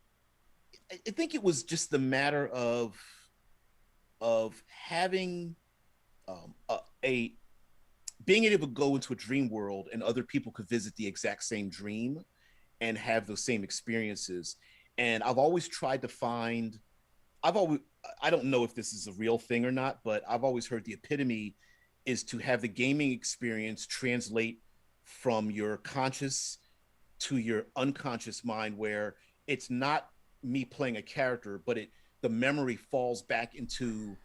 was just the matter of having being able to go into a dream world and other people could visit the exact same dream and have those same experiences. And I've always tried to find, I don't know if this is a real thing or not, but I've always heard the epitome is to have the gaming experience translate from your conscious to your unconscious mind, where it's not me playing a character, but the memory falls back into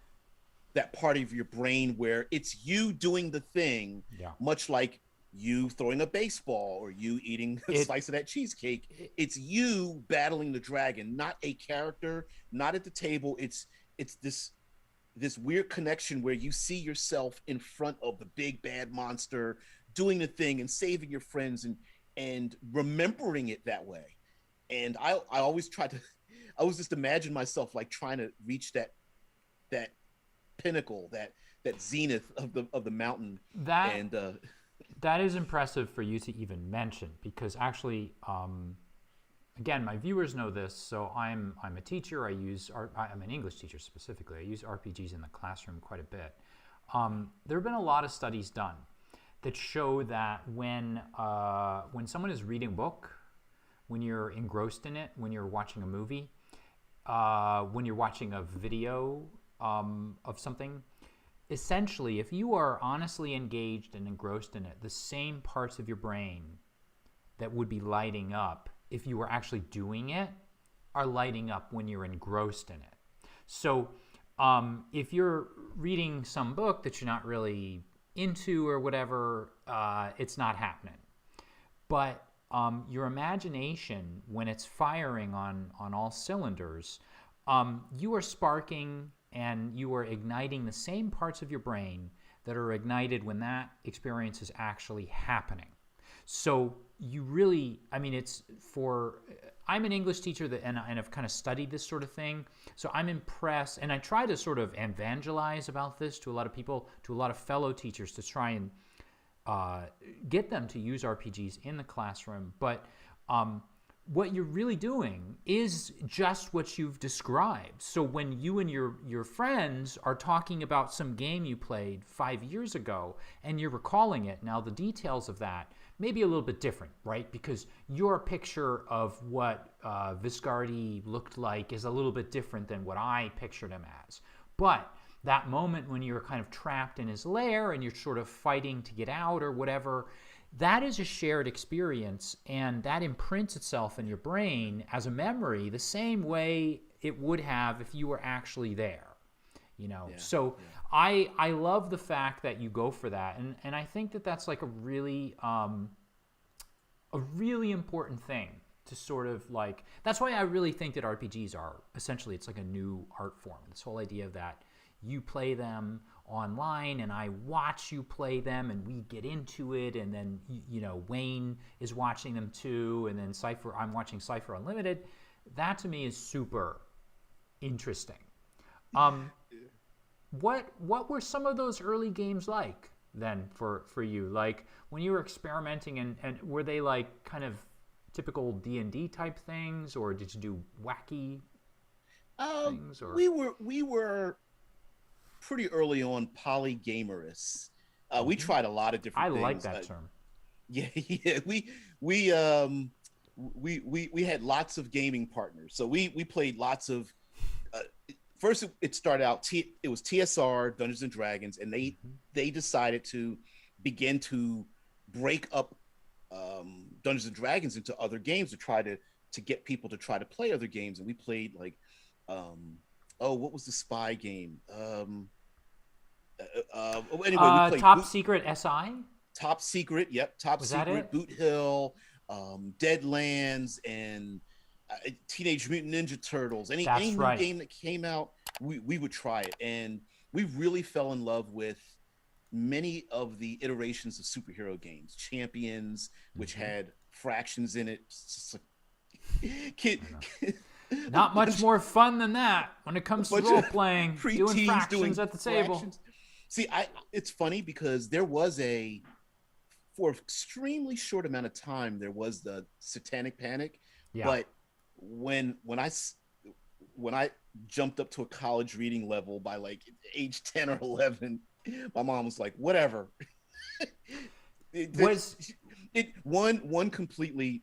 that part of your brain where it's you doing the thing, much like you throwing a baseball or you eating a slice of that cheesecake. It's you battling the dragon, not a character, not at the table. It's this weird connection where you see yourself in front of the big bad monster doing the thing and saving your friends and remembering it that way. And I always just imagine myself like trying to reach that pinnacle, that zenith of the mountain. That is impressive for you to even mention, because actually, again, my viewers know this. So I'm a teacher. I'm an English teacher specifically. I use RPGs in the classroom quite a bit. There have been a lot of studies done that show that when someone is reading a book, when you're engrossed in it, when you're watching a movie, when you're watching a video of something, essentially, if you are honestly engaged and engrossed in it, the same parts of your brain that would be lighting up if you were actually doing it are lighting up when you're engrossed in it. So if you're reading some book that you're not really into or whatever, it's not happening. But your imagination, when it's firing on all cylinders, you are sparking and you are igniting the same parts of your brain that are ignited when that experience is actually happening. So you really, I mean, I'm an English teacher and I've kind of studied this sort of thing. So I'm impressed, and I try to sort of evangelize about this to a lot of people, to a lot of fellow teachers, to try and get them to use RPGs in the classroom. But what you're really doing is just what you've described. So when you and your friends are talking about some game you played 5 years ago and you're recalling it, now the details of that may be a little bit different, right? Because your picture of what Viscardi looked like is a little bit different than what I pictured him as. But that moment when you're kind of trapped in his lair and you're sort of fighting to get out or whatever, that is a shared experience, and that imprints itself in your brain as a memory the same way it would have if you were actually there, you know? Yeah, so yeah. I love the fact that you go for that, and I think that that's like a really important thing to sort of like, that's why I really think that RPGs are essentially, it's like a new art form. This whole idea of that you play them online and I watch you play them and we get into it, and then you know Wayne is watching them too, and then I'm watching Cypher Unlimited. That to me is super interesting. What were some of those early games like then for you? Like when you were experimenting, and were they like kind of typical D&D type things, or did you do wacky things? Or? We were pretty early on polygamorous. We tried a lot of different things. I like that term. Yeah. We had lots of gaming partners. So we played lots of. First, it started out. It was TSR, Dungeons and Dragons, and they decided to begin to break up Dungeons and Dragons into other games to try to get people to try to play other games. And we played like. What was the spy game? Anyway, we played Top Secret SI? Top Secret, yep. Top Secret, Boot Hill, Deadlands, and Teenage Mutant Ninja Turtles. Any new game that came out, we would try it. And we really fell in love with many of the iterations of superhero games. Champions, which had fractions in it. Just like, not much more fun than that when it comes to role playing, doing fractions at the table. See, it's funny because there was for an extremely short amount of time, there was the Satanic Panic. Yeah. But when I jumped up to a college reading level by like age 10 or 11, my mom was like, whatever. One completely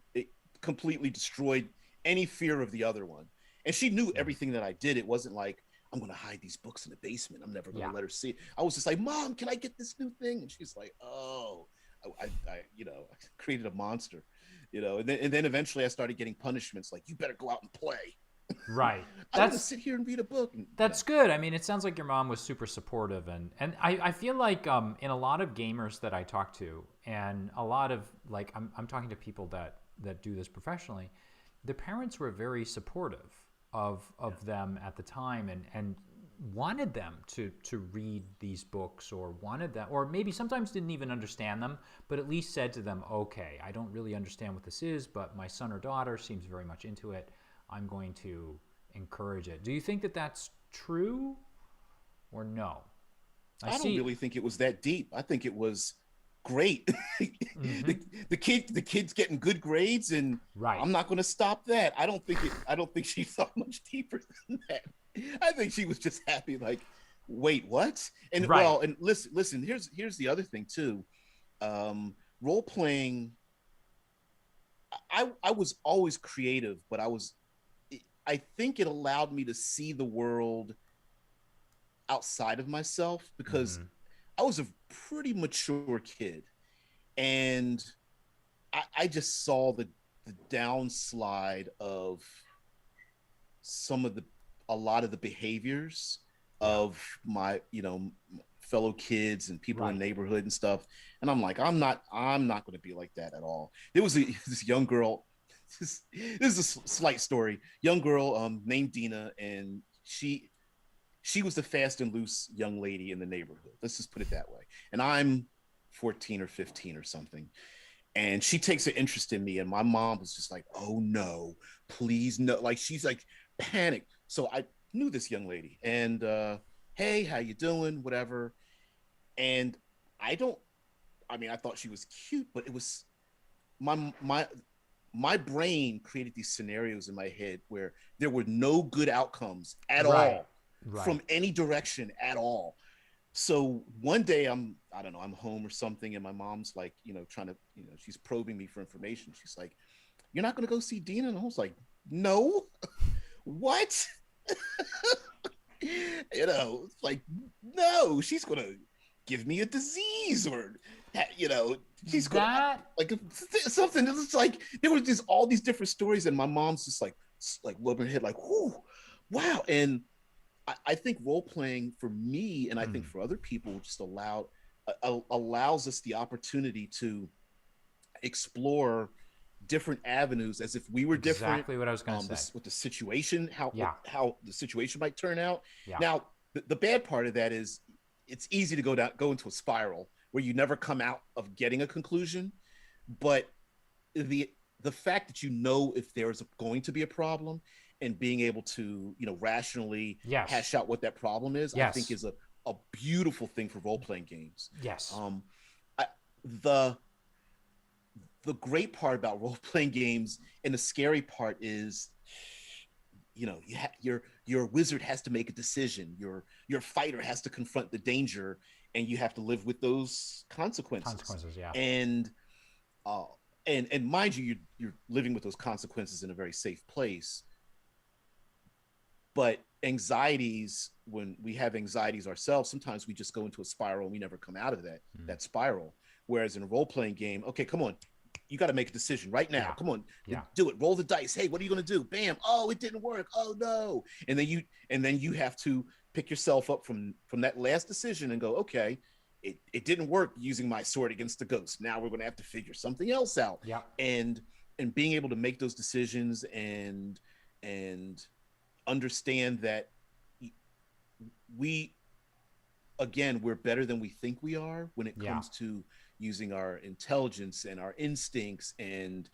destroyed any fear of the other one. And she knew everything that I did. It wasn't like, I'm going to hide these books in the basement. I'm never going to let her see it. I was just like, Mom, can I get this new thing? And she's like, oh, I created a monster, and then eventually I started getting punishments like, you better go out and play. Right. I want to sit here and read a book. That's good. I mean, it sounds like your mom was super supportive. And I feel like in a lot of gamers that I talk to, and a lot of, like, I'm talking to people that do this professionally, the parents were very supportive of them at the time, and wanted them to read these books, or wanted them, or maybe sometimes didn't even understand them, but at least said to them, okay, I don't really understand what this is, but my son or daughter seems very much into it. I'm going to encourage it. Do you think that that's true or no? I don't really think it was that deep. I think it was great. Mm-hmm. The kid's getting good grades, and Right. I'm not going to stop that. I don't think she thought much deeper than that. I think she was just happy, like, wait, what? And Right. well, and listen. Here's the other thing too. Role playing. I was always creative, but I think it allowed me to see the world outside of myself because Mm-hmm. I was a pretty mature kid, and I just saw the downslide of some of the a lot of the behaviors Yeah. of my fellow kids and people in Right. the neighborhood and stuff, and I'm not going to be like that at all. There was this young girl. This is a slight story. Young girl named Dina, and she was the fast and loose young lady in the neighborhood. Let's just put it that way. And I'm 14 or 15 or something. And she takes an interest in me. And my mom was just like, oh no, please no. Like she's like panicked. So I knew this young lady. And hey, how you doing? Whatever. And I don't I thought she was cute, but it was my my brain created these scenarios in my head where there were no good outcomes at Right. all Right. from any direction at all. So one day I don't know, I'm home or something, and my mom's like, trying to, she's probing me for information. She's like, "You're not gonna go see Dina?" And I was like, "No, what?" It's like, no, she's gonna give me a disease, or she's gonna That like something that's like there were just all these different stories, and my mom's just like rubbing her head like, whoo, wow. And I think role playing for me, and I think for other people, just allows us the opportunity to explore different avenues as if we were different. exactly what I was going to say. With the situation, Yeah. how the situation might turn out. Yeah. Now, the bad part of that is it's easy to go into a spiral where you never come out of getting a conclusion. But the fact that if there's going to be a problem, and being able to rationally Yes. hash out what that problem is, I think Yes. is a beautiful thing for role playing games. Yes. I, the great part about role playing games, and the scary part is, your wizard has to make a decision. Your fighter has to confront the danger, and you have to live with those consequences. Yeah. And and mind you, you're living with those consequences in a very safe place. But when we have anxieties ourselves, sometimes we just go into a spiral and we never come out of that spiral. Whereas in a role playing game, okay, come on, you got to make a decision right now. Yeah. Come on, Yeah. do it. Roll the dice. Hey, what are you going to do? Bam. Oh, it didn't work. Oh no. And then you have to pick yourself up from that last decision and go, okay, it didn't work using my sword against the ghost. Now we're going to have to figure something else out. Yeah. And being able to make those decisions and understand that we're better than we think we are when it comes to using our intelligence and our instincts, and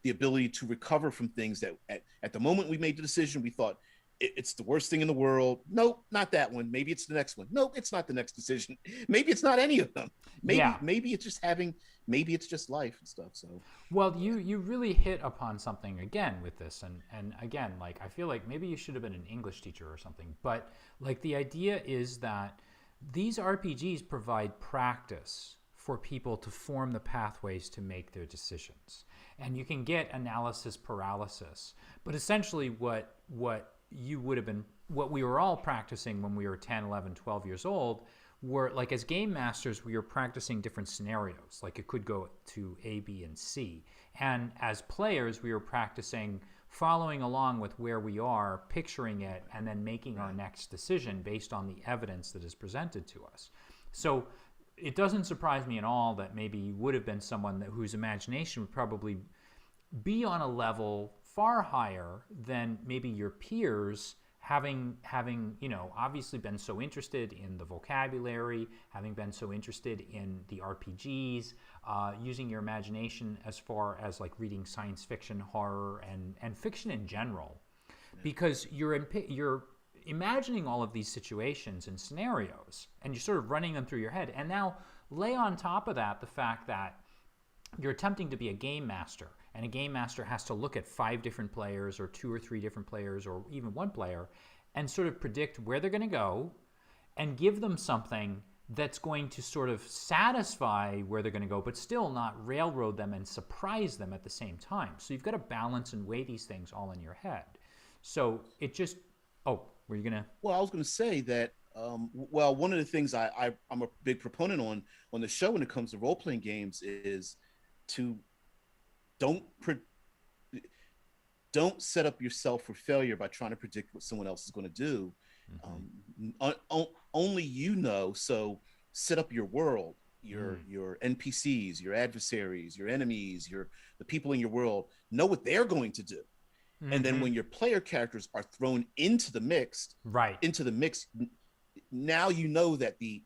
the ability to recover from things that at the moment we made the decision, we thought it's the worst thing in the world. Nope, not that one. Maybe it's the next one. Nope, it's not the next decision. Maybe it's not any of them. Maybe it's just life and stuff. So well, you really hit upon something again with this, and again, like I feel like maybe you should have been an English teacher or something, but like the idea is that these RPGs provide practice for people to form the pathways to make their decisions. And you can get analysis paralysis, but essentially what you would have been, what we were all practicing when we were 10, 11, 12 years old were, like, as game masters, we were practicing different scenarios. Like it could go to A, B, and C. And as players, we were practicing following along with where we are, picturing it, and then making our next decision based on the evidence that is presented to us. So it doesn't surprise me at all that maybe you would have been someone whose imagination would probably be on a level far higher than maybe your peers, having obviously been so interested in the vocabulary, having been so interested in the RPGs, using your imagination as far as like reading science fiction, horror, and fiction in general, because you're imagining all of these situations and scenarios, and you're sort of running them through your head. And now lay on top of that the fact that you're attempting to be a game master, and a game master has to look at 5 different players or 2 or 3 different players or even 1 player and sort of predict where they're going to go and give them something that's going to sort of satisfy where they're going to go, but still not railroad them and surprise them at the same time. So you've got to balance and weigh these things all in your head. So it just, were you going to? Well, I was going to say that, well, one of the things I'm a big proponent on the show when it comes to role-playing games is to don't set up yourself for failure by trying to predict what someone else is going to do. Only you know. So set up your world, your NPCs, your adversaries, your enemies, the people in your world. Know what they're going to do, and then when your player characters are thrown into the mix, now you know that the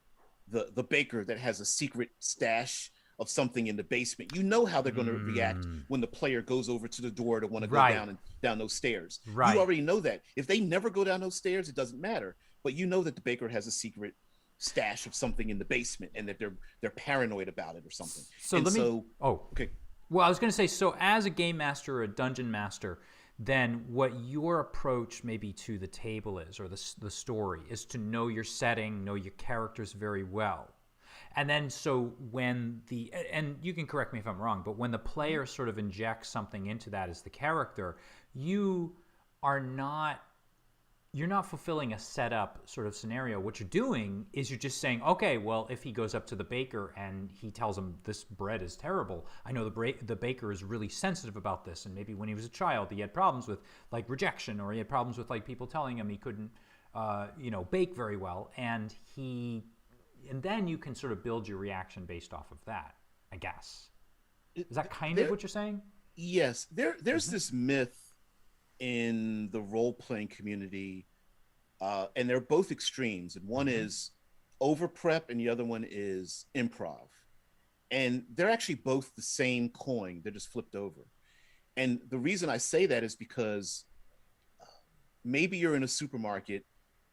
baker that has a secret stash of something in the basement, you know how they're going to react when the player goes over to the door to want to go down those stairs. You already know that. If they never go down those stairs, it doesn't matter. But you know that the baker has a secret stash of something in the basement, and that they're paranoid about it or something. Okay. Well, I was going to say, so as a game master or a dungeon master, then what your approach maybe to the table is, or the story, is to know your setting, know your characters very well. And then so when and you can correct me if I'm wrong, but when the player sort of injects something into that as the character, you're not fulfilling a setup sort of scenario. What you're doing is you're just saying, okay, well, if he goes up to the baker and he tells him this bread is terrible, I know the baker is really sensitive about this, and maybe when he was a child he had problems with like rejection, or he had problems with like people telling him he couldn't bake very well, and then you can sort of build your reaction based off of that, I guess. Is that kind of what you're saying? Yes. There's this myth in the role-playing community, and they're both extremes. And one is over prep and the other one is improv. And they're actually both the same coin. They're just flipped over. And the reason I say that is because maybe you're in a supermarket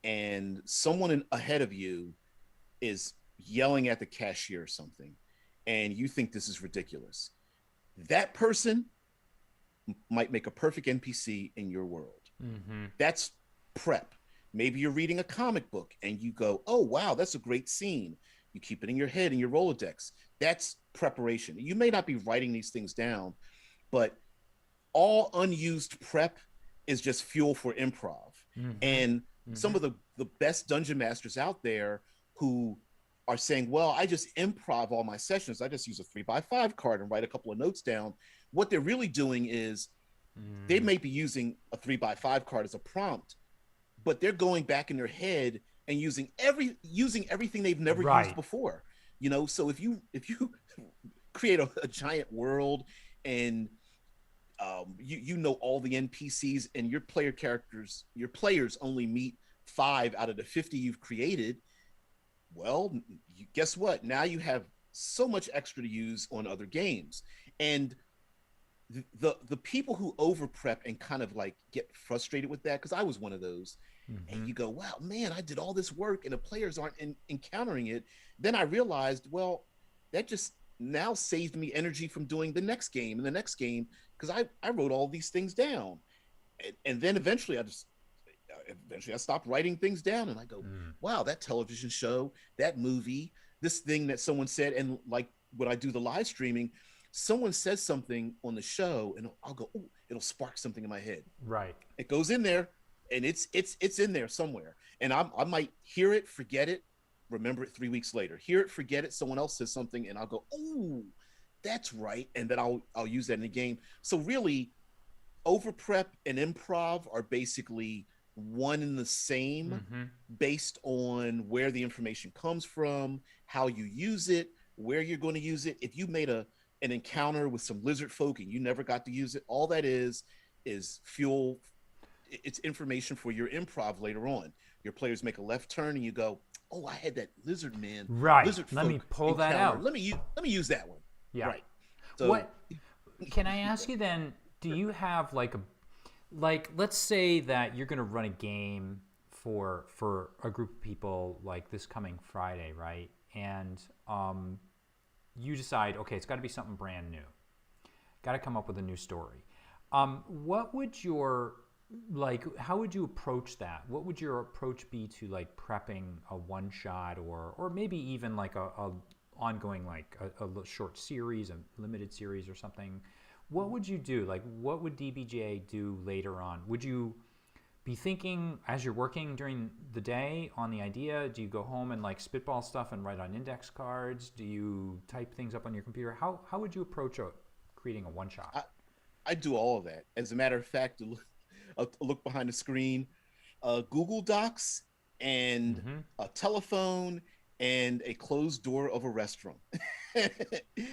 and someone ahead of you is yelling at the cashier or something, and you think this is ridiculous. That person might make a perfect NPC in your world. That's prep. Maybe you're reading a comic book and you go, oh, wow, that's a great scene. You keep it in your head, in your Rolodex. That's preparation. You may not be writing these things down, but all unused prep is just fuel for improv. And some of the best dungeon masters out there who are saying, well, I just improv all my sessions. I just use a 3x5 card and write a couple of notes down. What they're really doing is they may be using a 3x5 card as a prompt, but they're going back in their head and using everything they've never used before. So if you create a giant world and you know all the NPCs, and your players only meet 5 out of the 50 you've created, well, guess what? Now you have so much extra to use on other games. And the people who over prep and kind of like get frustrated with that, because I was one of those, and you go, wow, man, I did all this work and the players aren't encountering it. Then I realized, well, that just now saved me energy from doing the next game and the next game, because I wrote all these things down. And then eventually I stopped writing things down, and I go, wow, that television show, that movie, this thing that someone said, and like when I do the live streaming, someone says something on the show and I'll go, oh, it'll spark something in my head. Right. It goes in there, and it's in there somewhere. And I might hear it, forget it, remember it 3 weeks later. Hear it, forget it, someone else says something, and I'll go, oh, that's right. And then I'll use that in the game. So really, over prep and improv are basically one and the same, based on where the information comes from, how you use it, where you're going to use it. If you made an encounter with some lizard folk and you never got to use it, all that is fuel. It's information for your improv later on. Your players make a left turn and you go, oh, I had that lizard man. Right. Lizard Let me pull encounter. that out. Let me use that one. Yeah. Right. So, what can I ask you then? Do you have let's say that you're going to run a game for a group of people like this coming Friday, right? And you decide, okay, it's got to be something brand new. Got to come up with a new story. What would your how would you approach that? What would your approach be to like prepping a one shot or maybe even like a ongoing like a short series, a limited series or something? What would you do? Like, what would DBJ do later on? Would you be thinking as you're working during the day on the idea? Do you go home and like spitball stuff and write on index cards? Do you type things up on your computer? How would you approach creating a one shot? I do all of that. As a matter of fact, look behind the screen, Google Docs and a telephone and a closed door of a restaurant.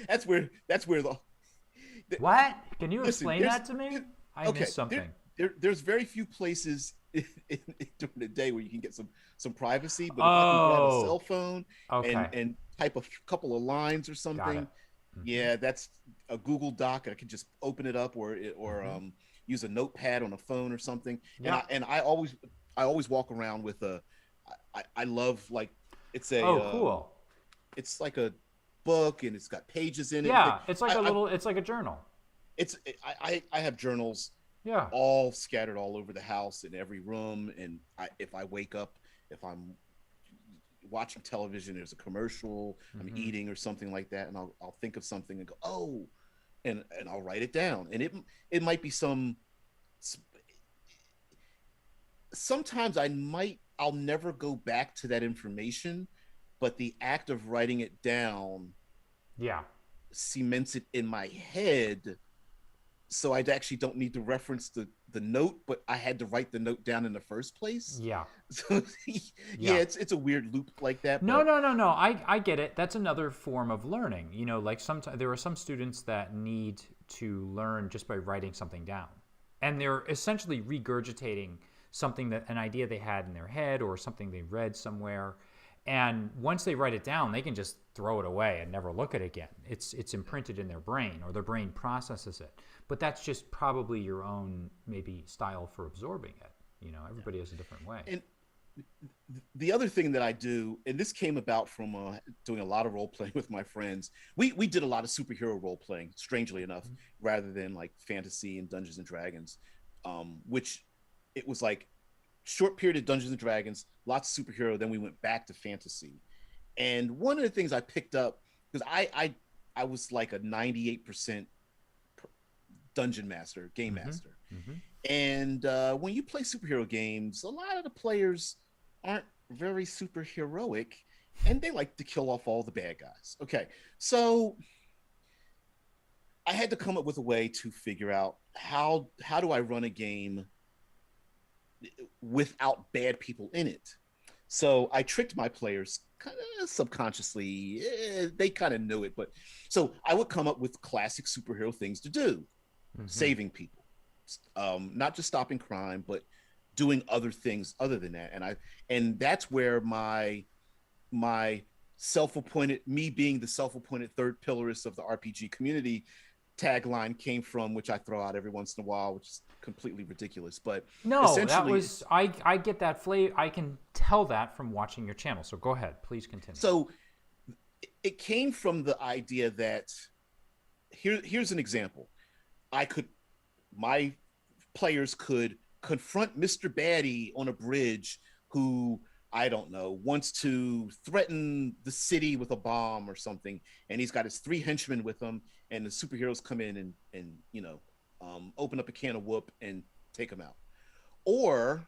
that's where the what? Can you explain that to me? I missed something. There's very few places during the day where you can get some privacy, but if I can grab a cell phone and type a couple of lines or something, yeah, that's a Google Doc. I can just open it up or use a notepad on a phone or something. Yeah. And I always walk around with I love like it's a cool. It's like a book and it's got pages in it. Yeah, it's like it's like a journal. I have journals. Yeah. All scattered all over the house in every room. And if I wake up, if I'm watching television, there's a commercial, I'm eating or something like that, and I'll think of something and go, oh, and I'll write it down. And it might be sometimes I'll never go back to that information, but the act of writing it down cements it in my head. So I actually don't need to reference the note, but I had to write the note down in the first place. Yeah. So it's a weird loop like that. No. I get it. That's another form of learning. You know, like sometimes there are some students that need to learn just by writing something down, and they're essentially regurgitating something an idea they had in their head or something they read somewhere. And once they write it down, they can just throw it away and never look at it again. It's imprinted in their brain, or their brain processes it. But that's just probably your own maybe style for absorbing it. You know, everybody has a different way. And the other thing that I do, and this came about from doing a lot of role playing with my friends. We did a lot of superhero role playing, strangely enough, rather than like fantasy and Dungeons and Dragons, which it was like short period of Dungeons and Dragons, lots of superhero. Then we went back to fantasy. And one of the things I picked up, because I was like a 98% dungeon master, game master. And when you play superhero games, a lot of the players aren't very superheroic, and they like to kill off all the bad guys. Okay, so I had to come up with a way to figure out how do I run a game without bad people in it. So I tricked my players kind of subconsciously. They kind of knew it, but so I would come up with classic superhero things to do. Saving people, not just stopping crime, but doing other things other than that. And that's where my self-appointed, me being the self-appointed third pillarist of the RPG community tagline came from, which I throw out every once in a while, which is completely ridiculous. But no, that was I get that flavor. I can tell that from watching your channel. So go ahead, please continue. So it came from the idea that here's an example. My players could confront Mr. Baddie on a bridge who, I don't know, wants to threaten the city with a bomb or something. And he's got his 3 henchmen with him, and the superheroes come in and you know, open up a can of whoop and take him out. Or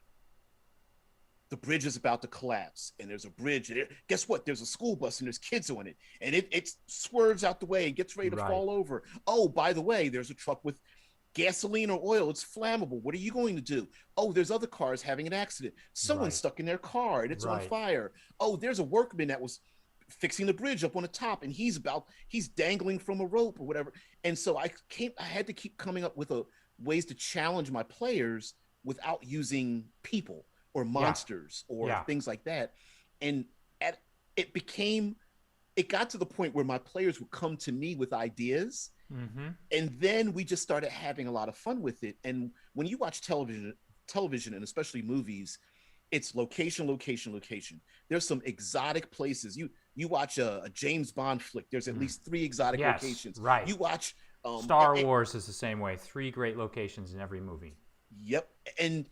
the bridge is about to collapse, and there's a bridge. And guess what? There's a school bus, and there's kids on it. And it swerves out the way and gets ready to fall over. Oh, by the way, there's a truck with gasoline or oil. It's flammable. What are you going to do? Oh, there's other cars having an accident. Someone's stuck in their car, and it's on fire. Oh, there's a workman that was fixing the bridge up on the top, and he's dangling from a rope or whatever. And so I had to keep coming up with ways to challenge my players without using people or monsters or things like that. And it got to the point where my players would come to me with ideas, and then we just started having a lot of fun with it. And when you watch television and especially movies, It's location, location, location. There's some exotic places. You watch a James Bond flick. There's at least 3 exotic Yes, locations. right. You watch Star Wars is the same way. 3 great locations in every movie. Yep. And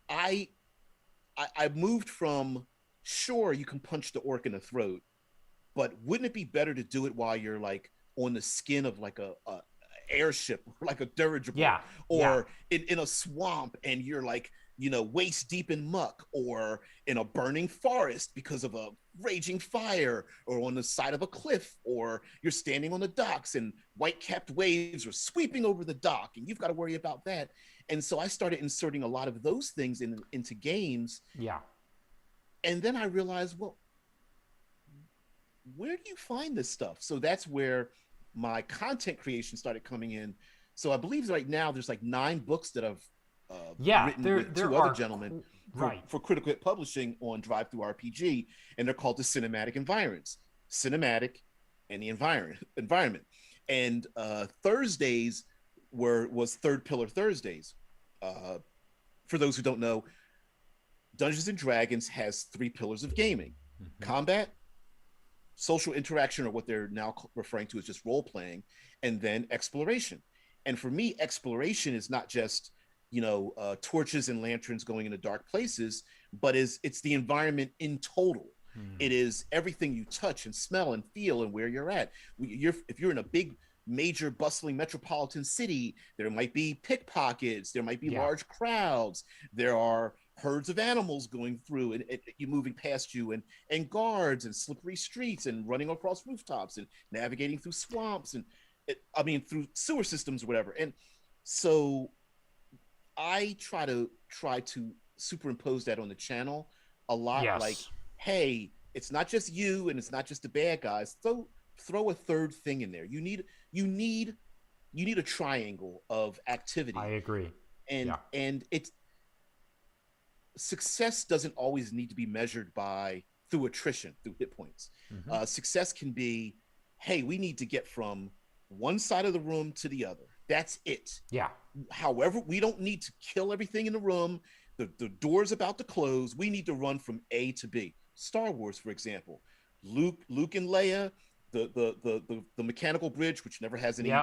I I moved from, sure, you can punch the orc in the throat, but wouldn't it be better to do it while you're like on the skin of like a airship, like a dirigible, Yeah, or in a swamp and you're like, you know, waist deep in muck, or in a burning forest because of a raging fire, or on the side of a cliff, or you're standing on the docks and white-capped waves are sweeping over the dock and you've got to worry about that. And so I started inserting a lot of those things into games. Yeah. And then I realized, well, where do you find this stuff? So that's where my content creation started coming in. So I believe right now there's like 9 books that I've written with 2 other gentlemen for Critical Hit Publishing on Drive Through RPG, and they're called the Cinematic Environs. Cinematic and the environment. And Thursdays was Third Pillar Thursdays. For those who don't know, Dungeons and Dragons has 3 pillars of gaming: combat, social interaction, or what they're now referring to as just role playing, and then exploration. And for me, exploration is not just, you know, torches and lanterns going into dark places, but it's the environment in total. It is everything you touch and smell and feel and where you're at. If you're in a big, major, bustling metropolitan city, there might be pickpockets, there might be large crowds, there are herds of animals going through and you moving past you, and guards and slippery streets and running across rooftops and navigating through swamps and through sewer systems or whatever. And so I try to superimpose that on the channel a lot. Like, hey, it's not just you and it's not just the bad guys. Throw a third thing in there. You need a triangle of activity. I agree. And it's, success doesn't always need to be measured through attrition, through hit points. Success can be, hey, we need to get from one side of the room to the other. That's it. Yeah. However, we don't need to kill everything in the room. The door's about to close. We need to run from A to B. Star Wars, for example, Luke and Leia, the mechanical bridge, which never has any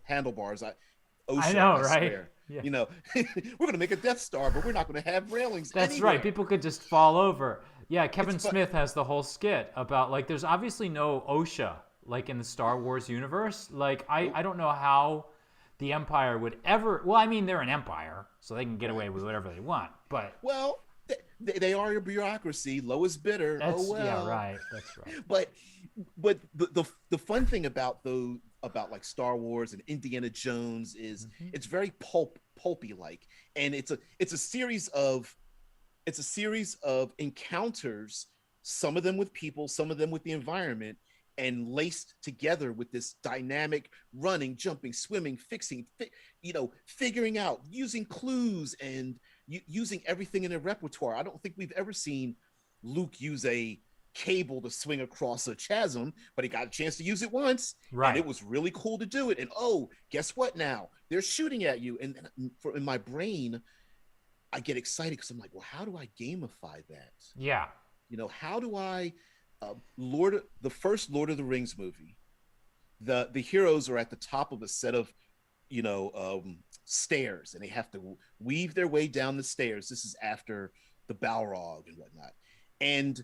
handlebars. I know, right? Yeah. You know, we're going to make a Death Star, but we're not going to have railings. That's anywhere. right. People could just fall over. Yeah, Kevin Smith has the whole skit about, like, there's obviously no OSHA, like, in the Star Wars universe. Like, I don't know how the Empire would ever... Well, I mean, they're an empire, so they can get away with whatever they want, but... Well, they are a bureaucracy. Lowest bidder. That's, oh, well. Yeah, right. That's right. But the fun thing about like Star Wars and Indiana Jones is it's very pulpy like, and it's a series of encounters, some of them with people, some of them with the environment, and laced together with this dynamic running, jumping, swimming, fixing, figuring out, using clues and using everything in their repertoire. I don't think we've ever seen Luke use a cable to swing across a chasm, but he got a chance to use it once, and it was really cool to do it. And oh, guess what? Now they're shooting at you, and in my brain, I get excited because I'm like, well, how do I gamify that? Yeah, how do I? The first Lord of the Rings movie, the heroes are at the top of a set of, stairs, and they have to weave their way down the stairs. This is after the Balrog and whatnot, and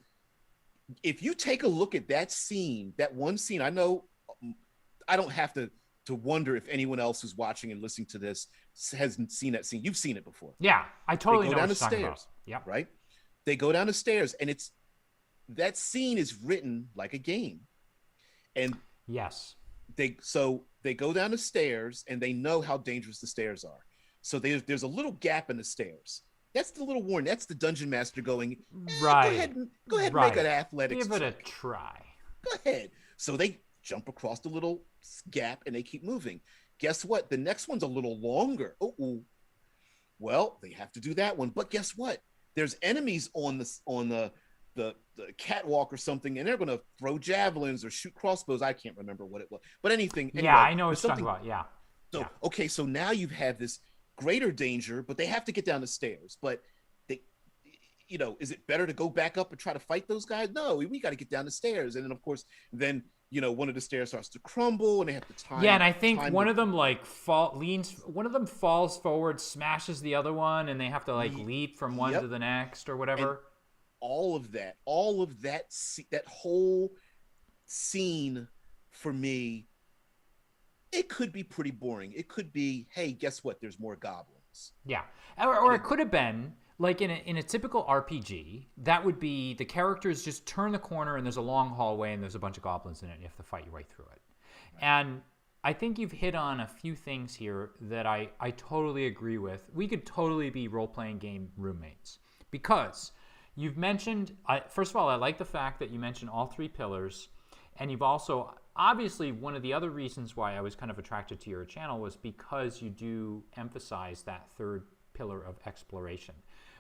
if you take a look at that scene, that one scene, I know I don't have to wonder if anyone else who's watching and listening to this hasn't seen that scene. You've seen it before. Yeah, I totally know what you're the talking about. Yeah, right. They go down the stairs, and that scene is written like a game. And yes, they go down the stairs, and they know how dangerous the stairs are. So there's a little gap in the stairs. That's the little warning. That's the dungeon master going, right. Go ahead and make an athletics Give it check. a try. Go ahead. So they jump across the little gap and they keep moving. Guess what? The next one's a little longer. Oh, well, they have to do that one. But guess what? There's enemies on the catwalk or something, and they're going to throw javelins or shoot crossbows. I can't remember what it was, but anything. Anyway, yeah, I know what you're talking about. Yeah. So okay, so now you have this greater danger, but they have to get down the stairs. But is it better to go back up and try to fight those guys? No, we got to get down the stairs. And then, of course, one of the stairs starts to crumble and they have to time. Yeah, and I think one of them one of them falls forward, smashes the other one, and they have to like leap from one to the next or whatever. And all of that whole scene for me, it could be pretty boring. It could be, hey, guess what? There's more goblins. Yeah, or it could have been like in a typical RPG, that would be the characters just turn the corner and there's a long hallway and there's a bunch of goblins in it and you have to fight your way through it. Right. And I think you've hit on a few things here that I totally agree with. We could totally be role-playing game roommates because you've mentioned, first of all, I like the fact that you mentioned all three pillars, and you've also, obviously, one of the other reasons why I was kind of attracted to your channel was because you do emphasize that third pillar of exploration,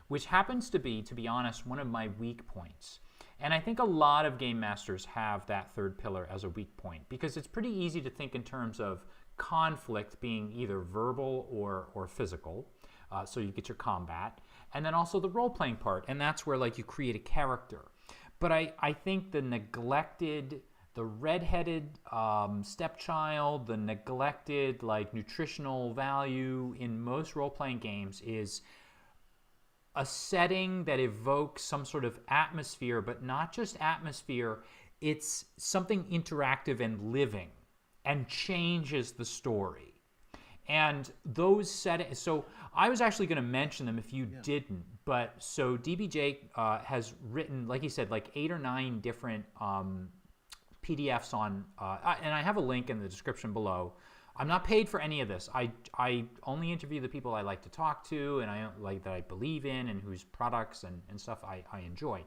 which happens to be honest, one of my weak points. And I think a lot of game masters have that third pillar as a weak point because it's pretty easy to think in terms of conflict being either verbal or physical. So you get your combat. And then also the role-playing part. And that's where like you create a character. But I think the neglected, the redheaded stepchild, the neglected like nutritional value in most role-playing games is a setting that evokes some sort of atmosphere, but not just atmosphere, it's something interactive and living and changes the story. And those settings, so I was actually going to mention them if you didn't, but so DBJ has written, like he said, like 8 or 9 different PDFs on, and I have a link in the description below. I'm not paid for any of this. I only interview the people I like to talk to and I like that I believe in and whose products and stuff I enjoy.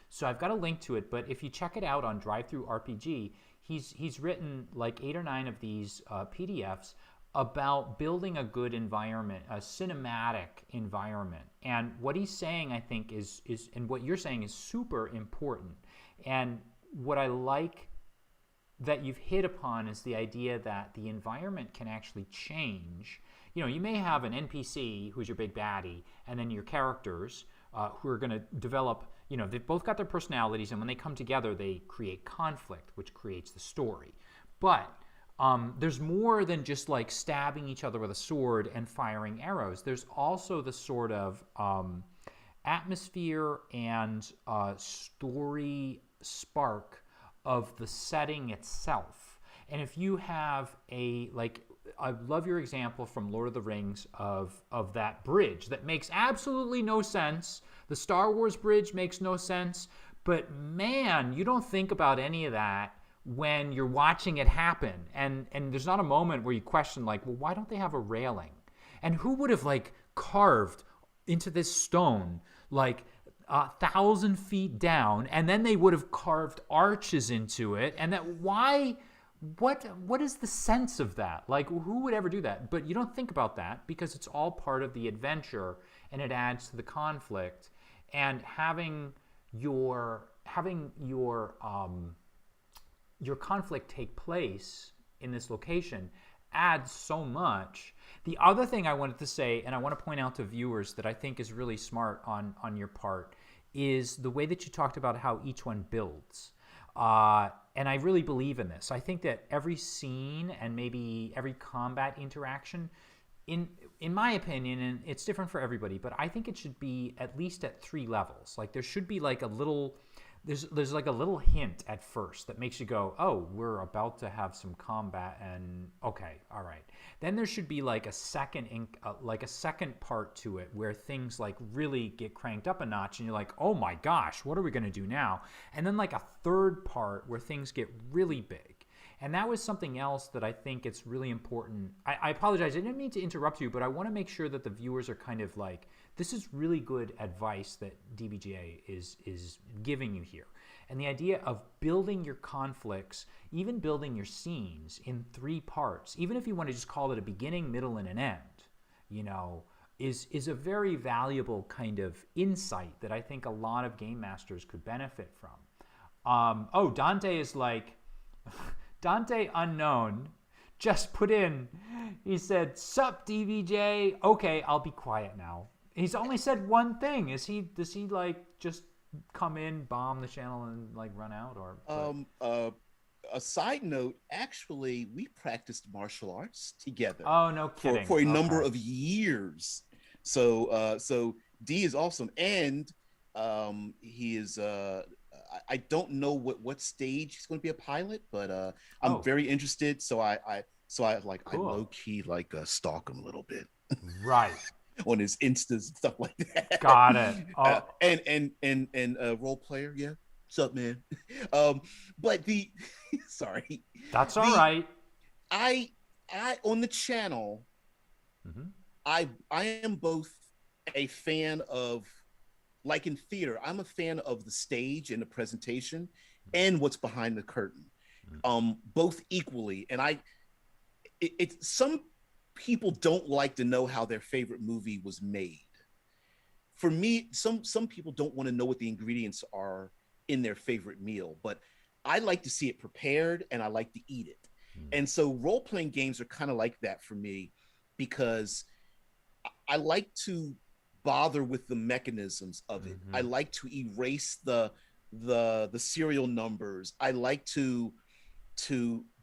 So I've got a link to it, but if you check it out on DriveThruRPG, he's written like 8 or 9 of these PDFs about building a good environment, a cinematic environment. And what he's saying, I think, is and what you're saying is super important. And what I like that you've hit upon is the idea that the environment can actually change. You may have an NPC who's your big baddie, and then your characters who are going to develop, they've both got their personalities, and when they come together, they create conflict, which creates the story. But there's more than just like stabbing each other with a sword and firing arrows. There's also the sort of atmosphere and story spark of the setting itself. And if you have I love your example from Lord of the Rings of that bridge that makes absolutely no sense. The Star Wars bridge makes no sense, but man, you don't think about any of that when you're watching it happen. And there's not a moment where you question like, well, why don't they have a railing? And who would have like carved into this stone like 1,000 feet down, and then they would have carved arches into it, and what is the sense of that? Like, who would ever do that? But you don't think about that because it's all part of the adventure, and it adds to the conflict. And having your conflict take place in this location adds so much. The other thing I wanted to say, and I want to point out to viewers that I think is really smart on your part, is the way that you talked about how each one builds. And I really believe in this. I think that every scene and maybe every combat interaction, in my opinion, and it's different for everybody, but I think it should be at least at 3 levels. Like there should be like a little... There's like a little hint at first that makes you go, oh, we're about to have some combat, and okay, all right. Then there should be like a second part to it where things like really get cranked up a notch, and you're like, oh my gosh, what are we gonna do now? And then like a third part where things get really big. And that was something else that I think it's really important. I apologize, I didn't mean to interrupt you, but I want to make sure that the viewers are kind of like, this is really good advice that DBJ is giving you here. And the idea of building your conflicts, even building your scenes in 3 parts, even if you want to just call it a beginning, middle, and an end, is a very valuable kind of insight that I think a lot of game masters could benefit from. Dante is like... Dante Unknown just put in, he said, "Sup, DBJ? Okay, I'll be quiet now." He's only said one thing. Does he like just come in, bomb the channel, and like run out, or what? A side note, actually, we practiced martial arts together Oh, no kidding. for a number Okay. of years. So D is awesome, and he is. I don't know what stage he's going to be a pilot, but I'm Oh, very interested. I cool. low key like stalk him a little bit Right. on his instas and stuff like that. Got it. Oh, And role player, yeah. What's up, man? But the sorry, that's all the right. I on the channel, Mm-hmm. I am both a fan of, like in theater, I'm a fan of the stage and the presentation and what's behind the curtain, both equally. And some people don't like to know how their favorite movie was made. For me, some people don't want to know what the ingredients are in their favorite meal, but I like to see it prepared and I like to eat it. And so role playing games are kind of like that for me, because I like to bother with the mechanisms of it. I like to erase the serial numbers. I like to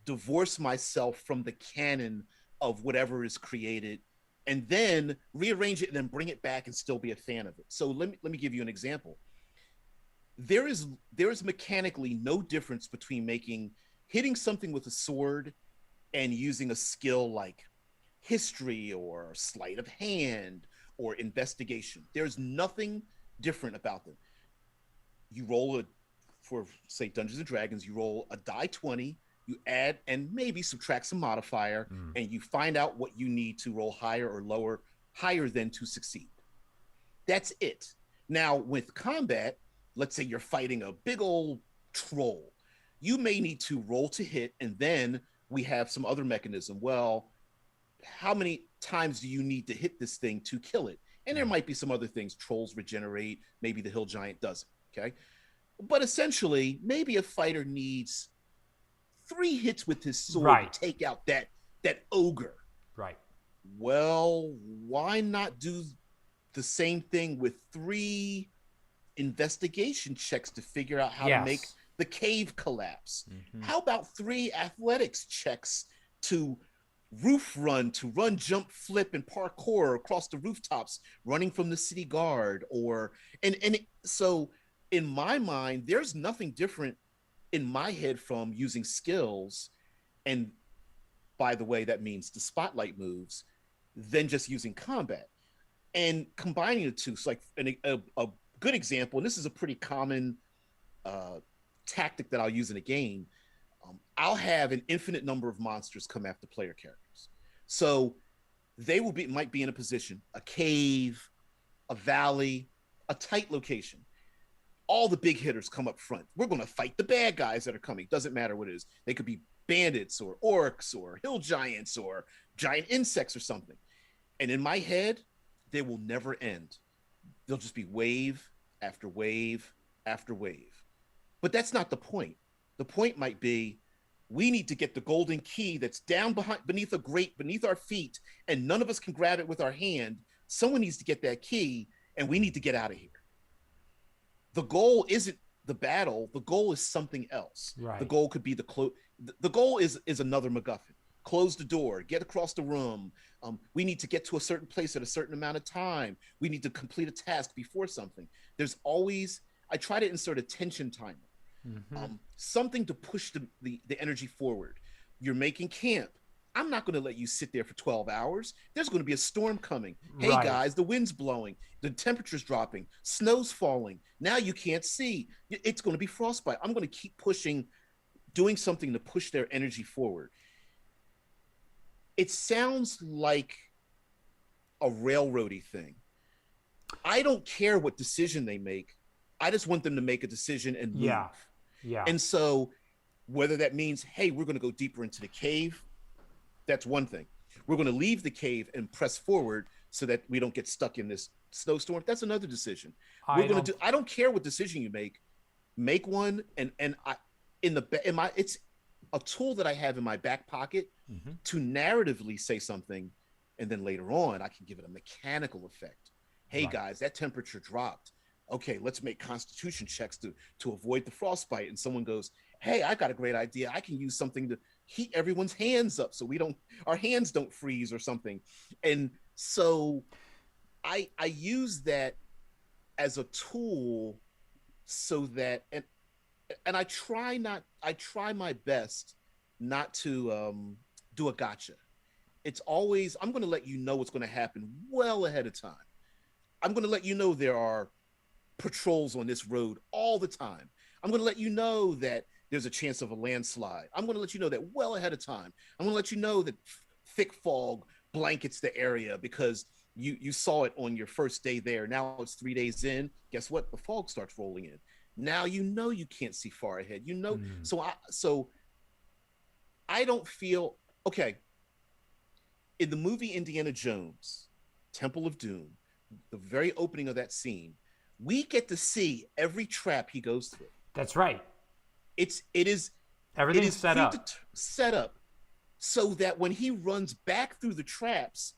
divorce myself from the canon of whatever is created, and then rearrange it and then bring it back and still be a fan of it. So let me give you an example. There is mechanically no difference between hitting something with a sword and using a skill like history or sleight of hand or investigation. There's nothing different about them. You roll for say Dungeons and Dragons, you roll a die 20, you add and maybe subtract some modifier, and you find out what you need to roll higher or lower, higher than to succeed. That's it. Now with combat, let's say you're fighting a big old troll. You may need to roll to hit, and then we have some other mechanism. Well, how many times do you need to hit this thing to kill it? And there might be some other things. Trolls regenerate, maybe the hill giant doesn't. Okay. But essentially, maybe a fighter needs 3 hits with his sword to take out that ogre. Right. Well, why not do the same thing with 3 investigation checks to figure out how to make the cave collapse? How about 3 athletics checks to run, jump, flip, and parkour across the rooftops, running from the city guard? So in my mind, there's nothing different in my head from using skills, and by the way, that means the spotlight moves, than just using combat and combining the two. So like a good example, and this is a pretty common tactic that I'll use in a game. I'll have an infinite number of monsters come after player characters. So they might be in a position, a cave, a valley, a tight location. All the big hitters come up front. We're going to fight the bad guys that are coming. Doesn't matter what it is. They could be bandits or orcs or hill giants or giant insects or something. And in my head, they will never end. They'll just be wave after wave after wave. But that's not the point. The point might be, we need to get the golden key that's down beneath a grate beneath our feet, and none of us can grab it with our hand. Someone needs to get that key, and we need to get out of here. The goal isn't the battle. The goal is something else. Right. The goal could be the goal is another MacGuffin. Close the door, get across the room. We need to get to a certain place at a certain amount of time. We need to complete a task before something. There's always, I try to insert a tension timer. Something to push the energy forward. You're making camp. I'm not going to let you sit there for 12 hours. There's going to be a storm coming. Hey guys, the wind's blowing, the temperature's dropping, snow's falling. Now you can't see. It's going to be frostbite. I'm going to keep pushing, doing something to push their energy forward. It sounds like a railroady thing. I don't care what decision they make. I just want them to make a decision and move. Yeah. And so whether that means, hey, we're going to go deeper into the cave, that's one thing. We're going to leave the cave and press forward so that we don't get stuck in this snowstorm. That's another decision. I don't care what decision you make one. It's a tool that I have in my back pocket to narratively say something. And then later on, I can give it a mechanical effect. hey guys, that temperature dropped. Okay, let's make constitution checks to avoid the frostbite. And someone goes, hey, I got a great idea. I can use something to heat everyone's hands up so our hands don't freeze or something. And so I use that as a tool so that, and I try my best not to do a gotcha. It's always, I'm going to let you know what's going to happen well ahead of time. I'm going to let you know there are patrols on this road all the time. I'm going to let you know that there's a chance of a landslide. I'm going to let you know that well ahead of time. I'm going to let you know that thick fog blankets the area because you saw it on your first day there. Now it's 3 days in. Guess what? The fog starts rolling in. Now you know you can't see far ahead. You know, so I don't feel okay. In the movie Indiana Jones, Temple of Doom, the very opening of that scene, we get to see every trap he goes through. That's right. Everything's set up. Set up so that when he runs back through the traps,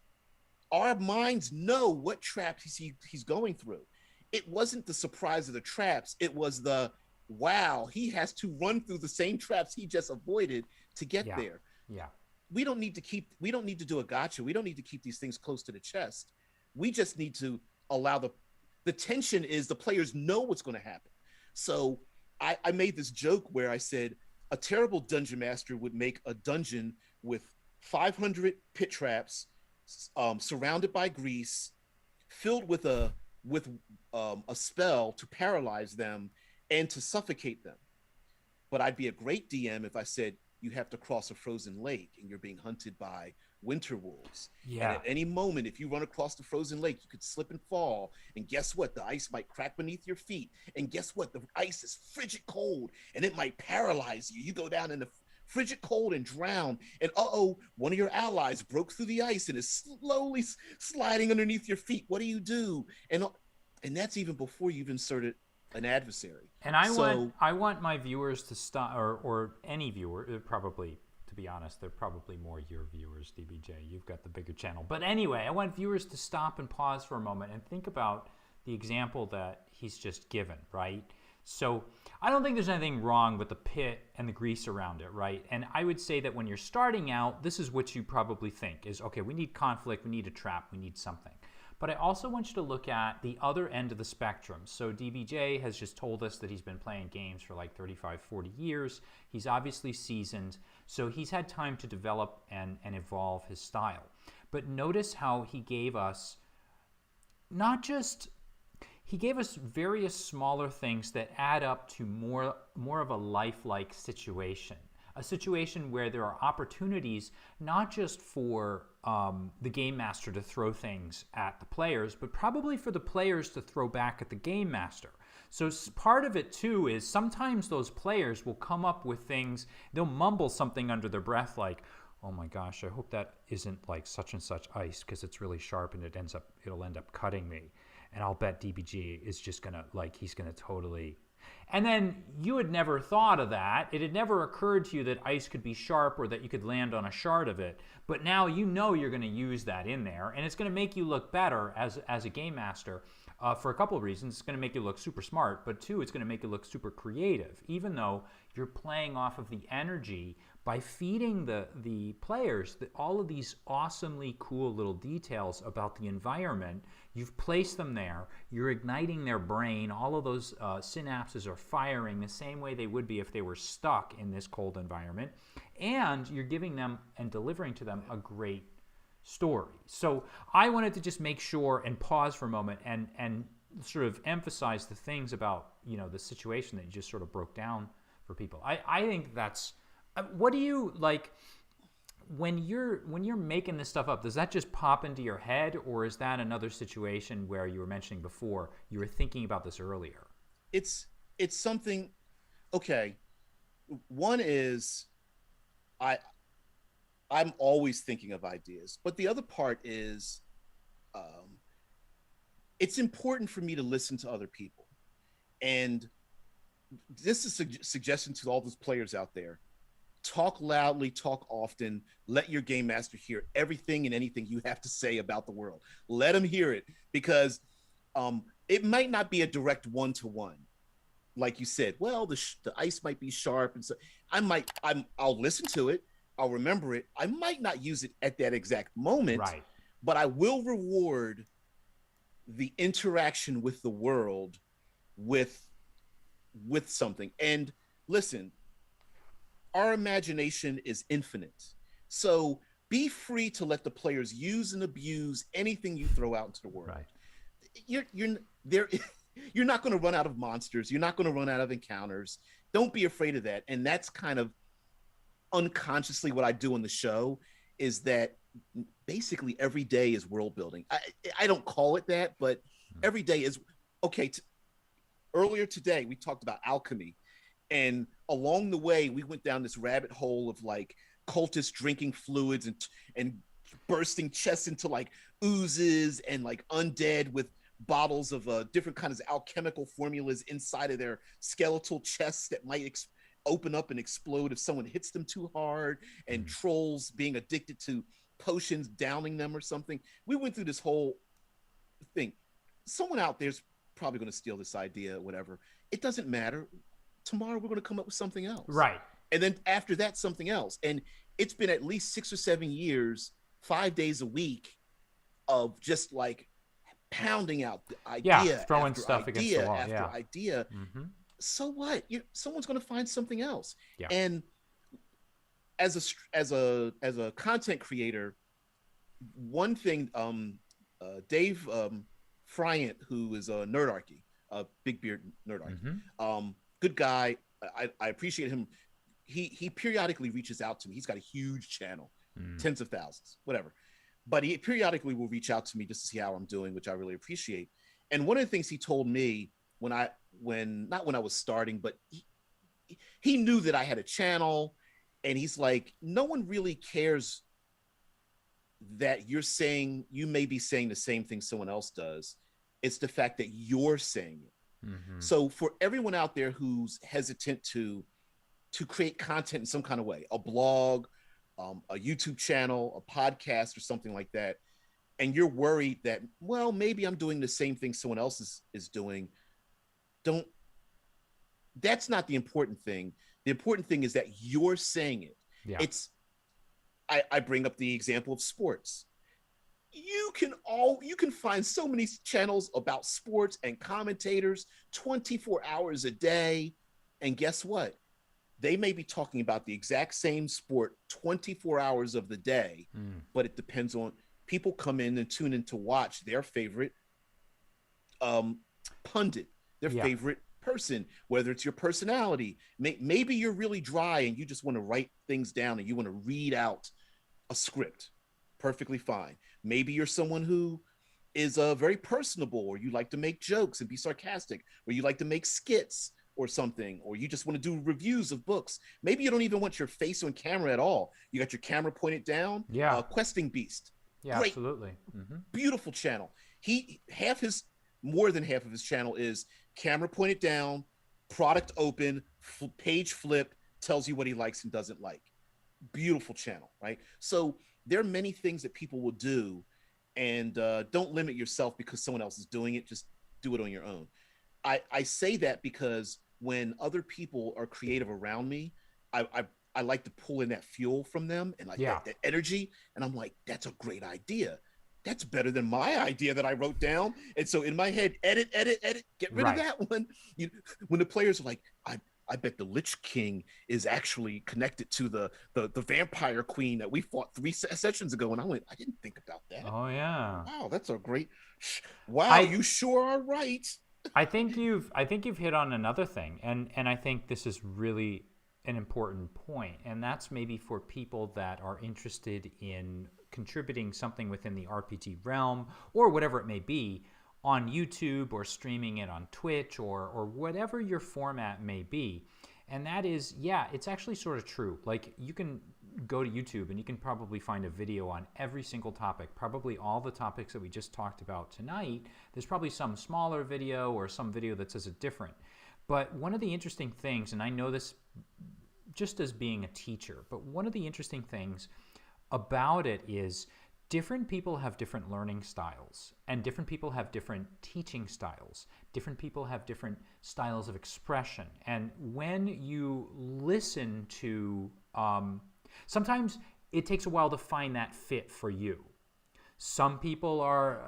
our minds know what traps he's going through. It wasn't the surprise of the traps. It was the, wow, he has to run through the same traps he just avoided to get there. Yeah. We don't need to do a gotcha. We don't need to keep these things close to the chest. We just need to allow the tension is the players know what's going to happen. So I made this joke where I said a terrible dungeon master would make a dungeon with 500 pit traps, surrounded by grease, filled with a spell to paralyze them and to suffocate them. But I'd be a great DM if I said you have to cross a frozen lake and you're being hunted by winter wolves. Yeah. And at any moment, if you run across the frozen lake, you could slip and fall. And guess what? The ice might crack beneath your feet. And guess what? The ice is frigid cold and it might paralyze you. You go down in the frigid cold and drown. And one of your allies broke through the ice and is slowly sliding underneath your feet. What do you do? And that's even before you've inserted an adversary. And I want my viewers to stop, or any viewer, probably, to be honest, they're probably more your viewers, DBJ. You've got the bigger channel. But anyway, I want viewers to stop and pause for a moment and think about the example that he's just given, right? So I don't think there's anything wrong with the pit and the grease around it, right? And I would say that when you're starting out, this is what you probably think is, okay, we need conflict, we need a trap, we need something. But I also want you to look at the other end of the spectrum. So DBJ has just told us that he's been playing games for like 35, 40 years. He's obviously seasoned. So he's had time to develop and evolve his style. But notice how he gave us he gave us various smaller things that add up to more of a lifelike situation. A situation where there are opportunities not just for the game master to throw things at the players, but probably for the players to throw back at the game master. So part of it too is sometimes those players will come up with things, they'll mumble something under their breath like, oh my gosh, I hope that isn't like such and such ice because it's really sharp and it'll end up cutting me. And I'll bet DBG is just gonna, he's gonna totally... And then you had never thought of that. It had never occurred to you that ice could be sharp or that you could land on a shard of it. But now you know you're going to use that in there, and it's going to make you look better as a game master for a couple of reasons. It's going to make you look super smart, but two, it's going to make you look super creative, even though you're playing off of the energy by feeding the players all of these awesomely cool little details about the environment. You've placed them there. You're igniting their brain. All of those synapses are firing the same way they would be if they were stuck in this cold environment. And you're giving them and delivering to them a great story. So I wanted to just make sure and pause for a moment and sort of emphasize the things about, the situation that you just sort of broke down for people. I think that's... What do you like when you're making this stuff up? Does that just pop into your head, or is that another situation where you were mentioning before you were thinking about this earlier? It's something. Okay, one is I'm always thinking of ideas, but the other part is it's important for me to listen to other people, and this is a suggestion to all those players out there. Talk loudly, talk often, let your game master hear everything and anything you have to say about the world. Let him hear it, because It might not be a direct one-to-one, like you said. Well, the ice might be sharp, and so I'll listen to it, I'll remember it. I might not use it at that exact moment, Right. but I will reward the interaction with the world with something. And listen, our imagination is infinite, so be free to let the players use and abuse anything you throw out into the world. Right. You're there. You're not going to run out of monsters. You're not going to run out of encounters. Don't be afraid of that. And that's kind of unconsciously what I do in the show, is that basically every day is world building. I don't call it that, but every day is okay. Earlier today, we talked about alchemy, and along the way, we went down this rabbit hole of like cultists drinking fluids and bursting chests into like oozes, and like undead with bottles of different kinds of alchemical formulas inside of their skeletal chests that might open up and explode if someone hits them too hard, and trolls being addicted to potions downing them or something. We went through this whole thing. Someone out there's probably going to steal this idea, whatever. It doesn't matter. Tomorrow we're going to come up with something else. Right. And then after that, something else. And it's been at least 6 or 7 years, 5 days a week of just like pounding out the idea, throwing after stuff idea against the wall. after idea. So what? Someone's going to find something else. And as a content creator, one thing, Dave Bryant, who is a Nerdarchy, Big Beard Nerdarchy, good guy. I appreciate him. He periodically reaches out to me. He's got a huge channel, tens of thousands, whatever. But he periodically will reach out to me just to see how I'm doing, which I really appreciate. And one of the things he told me not when I was starting, but he knew that I had a channel, and he's like, no one really cares that you may be saying the same thing someone else does. It's the fact that you're saying it. So for everyone out there who's hesitant to create content in some kind of way, a blog, a YouTube channel, a podcast, or something like that, and you're worried that, well, maybe I'm doing the same thing someone else is doing, that's not the important thing. The important thing is that you're saying it. I bring up the example of sports. You can find so many channels about sports and commentators 24 hours a day, and guess what? They may be talking about the exact same sport 24 hours of the day, but it depends on people come in and tune in to watch their favorite pundit, their favorite person, whether it's your personality. Maybe you're really dry and you just want to write things down and you want to read out a script. Perfectly fine. Maybe you're someone who is very personable, or you like to make jokes and be sarcastic, or you like to make skits or something, or you just want to do reviews of books. Maybe you don't even want your face on camera at all. You got your camera pointed down. Questing Beast. Great. Absolutely. Beautiful channel. More than half of his channel is camera pointed down, product open, page flip, tells you what he likes and doesn't like. Beautiful channel, right? So there are many things that people will do, and don't limit yourself because someone else is doing it. Just do it on your own. I say that because when other people are creative around me, I like to pull in that fuel from them, and like that energy, and I'm like, that's a great idea. That's better than my idea that I wrote down. And so in my head, edit, get rid of that one. When the players are like, I bet the Lich King is actually connected to the Vampire Queen that we fought 3 sessions ago. And I went, I didn't think about that. Oh yeah. Wow, that's a great. Wow, you sure are right. I think you've hit on another thing, and I think this is really an important point, and that's maybe for people that are interested in contributing something within the RPG realm, or whatever it may be, on YouTube or streaming it on Twitch or whatever your format may be. And that is, it's actually sort of true. Like, you can go to YouTube and you can probably find a video on every single topic, probably all the topics that we just talked about tonight. There's probably some smaller video or some video that says it different. But one of the interesting things, and I know this just as being a teacher, but one of the interesting things about it is different people have different learning styles, and different people have different teaching styles. Different people have different styles of expression. And when you listen to, sometimes it takes a while to find that fit for you. Some people are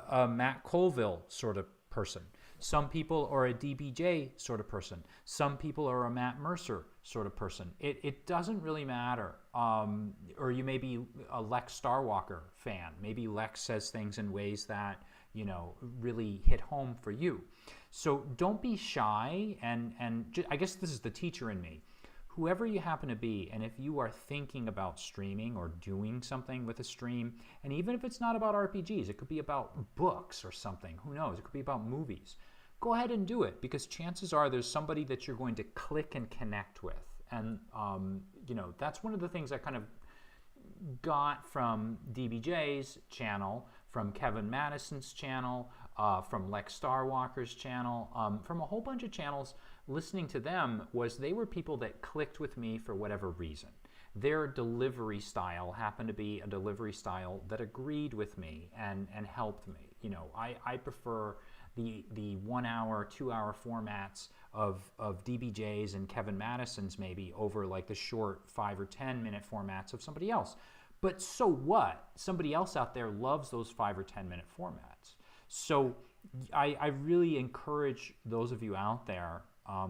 a Matt Colville sort of person. Some people are a DBJ sort of person. Some people are a Matt Mercer sort of person. It doesn't really matter. Or you may be a Lex Starwalker fan. Maybe Lex says things in ways that, really hit home for you. So don't be shy. And I guess this is the teacher in me. Whoever you happen to be, and if you are thinking about streaming or doing something with a stream, and even if it's not about RPGs, it could be about books or something, who knows, it could be about movies. Go ahead and do it, because chances are there's somebody that you're going to click and connect with. And, that's one of the things I kind of got from DBJ's channel, from Kevin Madison's channel, from Lex Starwalker's channel, from a whole bunch of channels. Listening to them was they were people that clicked with me for whatever reason. Their delivery style happened to be a delivery style that agreed with me and helped me. I prefer the 1 hour, 2 hour formats of DBJ's and Kevin Madison's maybe over like the short 5 or 10 minute formats of somebody else. But so what? Somebody else out there loves those 5 or 10 minute formats. So I really encourage those of you out there,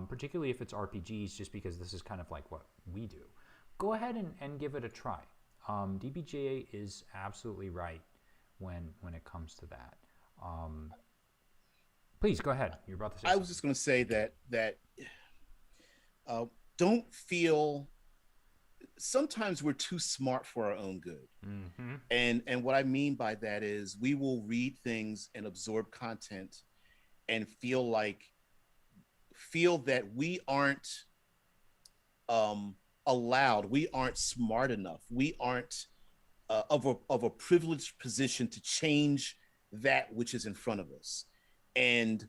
particularly if it's RPGs, just because this is kind of like what we do, go ahead and give it a try. DBJ is absolutely right when it comes to that. Please go ahead. You're about to say I was just going to say that don't feel. Sometimes we're too smart for our own good. Mm-hmm. And what I mean by that is we will read things and absorb content and feel that we aren't allowed, we aren't smart enough, we aren't of a privileged position to change that which is in front of us. And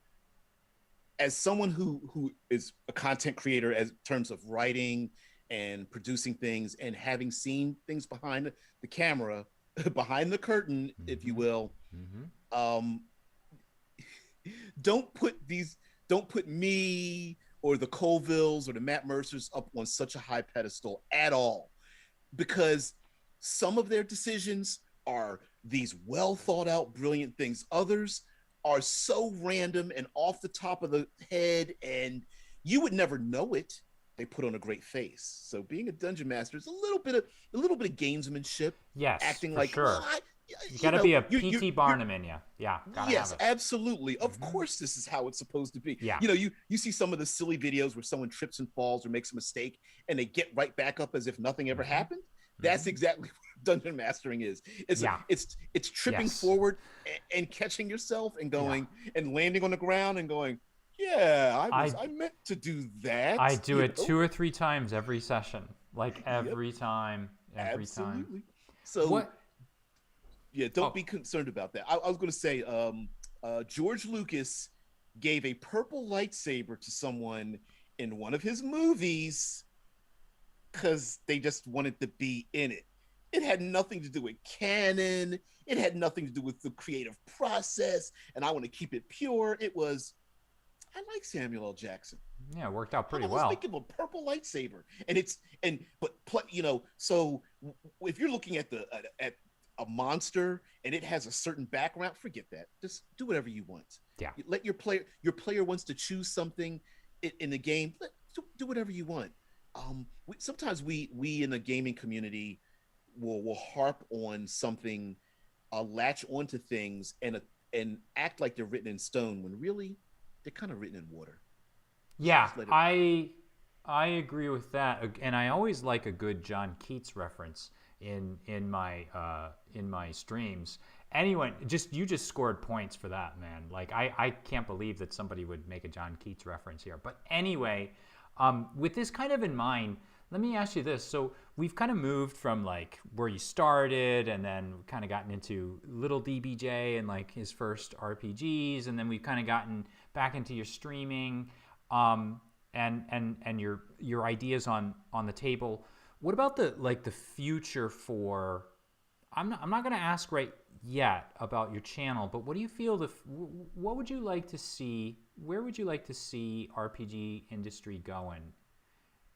as someone who is a content creator, as terms of writing and producing things and having seen things behind the camera, behind the curtain, mm-hmm. if you will, mm-hmm. Don't put me or the Colvilles or the Matt Mercers up on such a high pedestal at all, because some of their decisions are these well thought out, brilliant things. Others are so random and off the top of the head, and you would never know it. They put on a great face. So being a dungeon master is a little bit of gamesmanship. Yes, acting for like sure. Well, you got to be a P.T. Barnum in you. Yeah. Yes, absolutely. Of course, this is how it's supposed to be. Yeah. You see some of the silly videos where someone trips and falls or makes a mistake, and they get right back up as if nothing ever happened. That's exactly what dungeon mastering is. It's tripping forward and catching yourself and going and landing on the ground and going, yeah, I meant to do that. I do it 2 or 3 times every session, like every time. Absolutely. So what? Yeah, don't be concerned about that. I was going to say, George Lucas gave a purple lightsaber to someone in one of his movies because they just wanted to be in it. It had nothing to do with canon. It had nothing to do with the creative process, and I want to keep it pure. It was, I like Samuel L. Jackson. Yeah, it worked out pretty well. Let's make him a purple lightsaber, so if you're looking at a monster and it has a certain background, forget that. Just do whatever you want. Yeah. Let your player wants to choose something in the game. Do whatever you want. Sometimes we in the gaming community will harp on something, latch onto things and act like they're written in stone when really they're kind of written in water. Yeah, I agree with that, and I always like a good John Keats reference in my streams. Anyone, you just scored points for that, man. Like I can't believe that somebody would make a John Keats reference here. But anyway, with this kind of in mind, let me ask you this. So we've kind of moved from like where you started, and then kind of gotten into little DBJ and like his first RPGs, and then we've kind of gotten back into your streaming, and your ideas on the table. What about the future for I'm not going to ask right yet about your channel, but what do you feel what would you like to see? Where would you like to see RPG industry going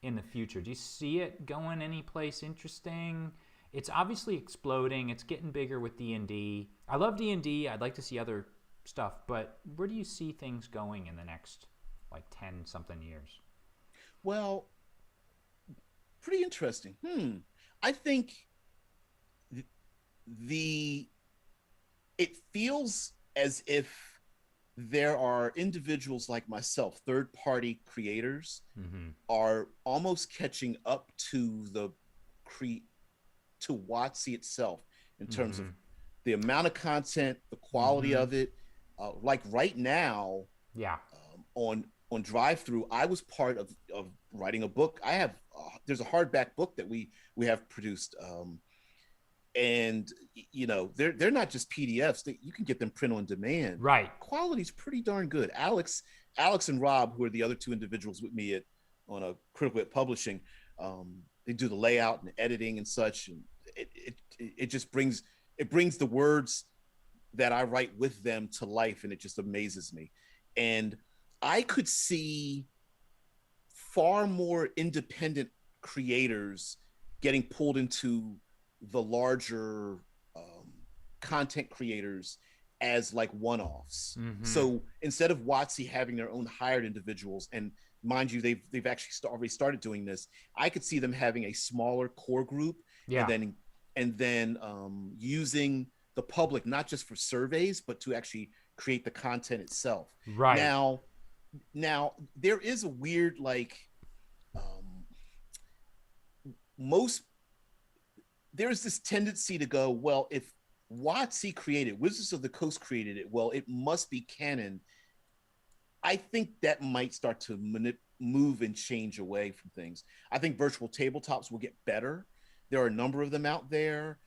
in the future? Do you see it going any place interesting? It's obviously exploding. It's getting bigger with D&D. I love D&D. I'd like to see other stuff, but where do you see things going in the next like 10 something years? Well, pretty interesting. I think th- the it feels as if there are individuals like myself, third party creators, are almost catching up to the cre to WotC itself in terms of the amount of content, the quality of it. Like right now, Yeah. On drive through, I was part of writing a book. I have there's a hardback book that we have produced, and you know they're not just PDFs. You can get them print on demand. Right. Quality's pretty darn good. Alex and Rob, who are the other two individuals with me on a Critical Hit Publishing, they do the layout and editing and such, and it just brings the words that I write with them to life, and it just amazes me. And I could see far more independent creators getting pulled into the larger content creators as like one-offs. So instead of WotC having their own hired individuals, and mind you, they've actually already started doing this, I could see them having a smaller core group, and then using the public not just for surveys, but to actually create the content itself. Right. Now there is a weird there's this tendency to go, well, if WotC created, Wizards of the Coast created it, well, it must be canon. I think that might start to move and change away from things. I think virtual tabletops will get better. There are a number of them out there.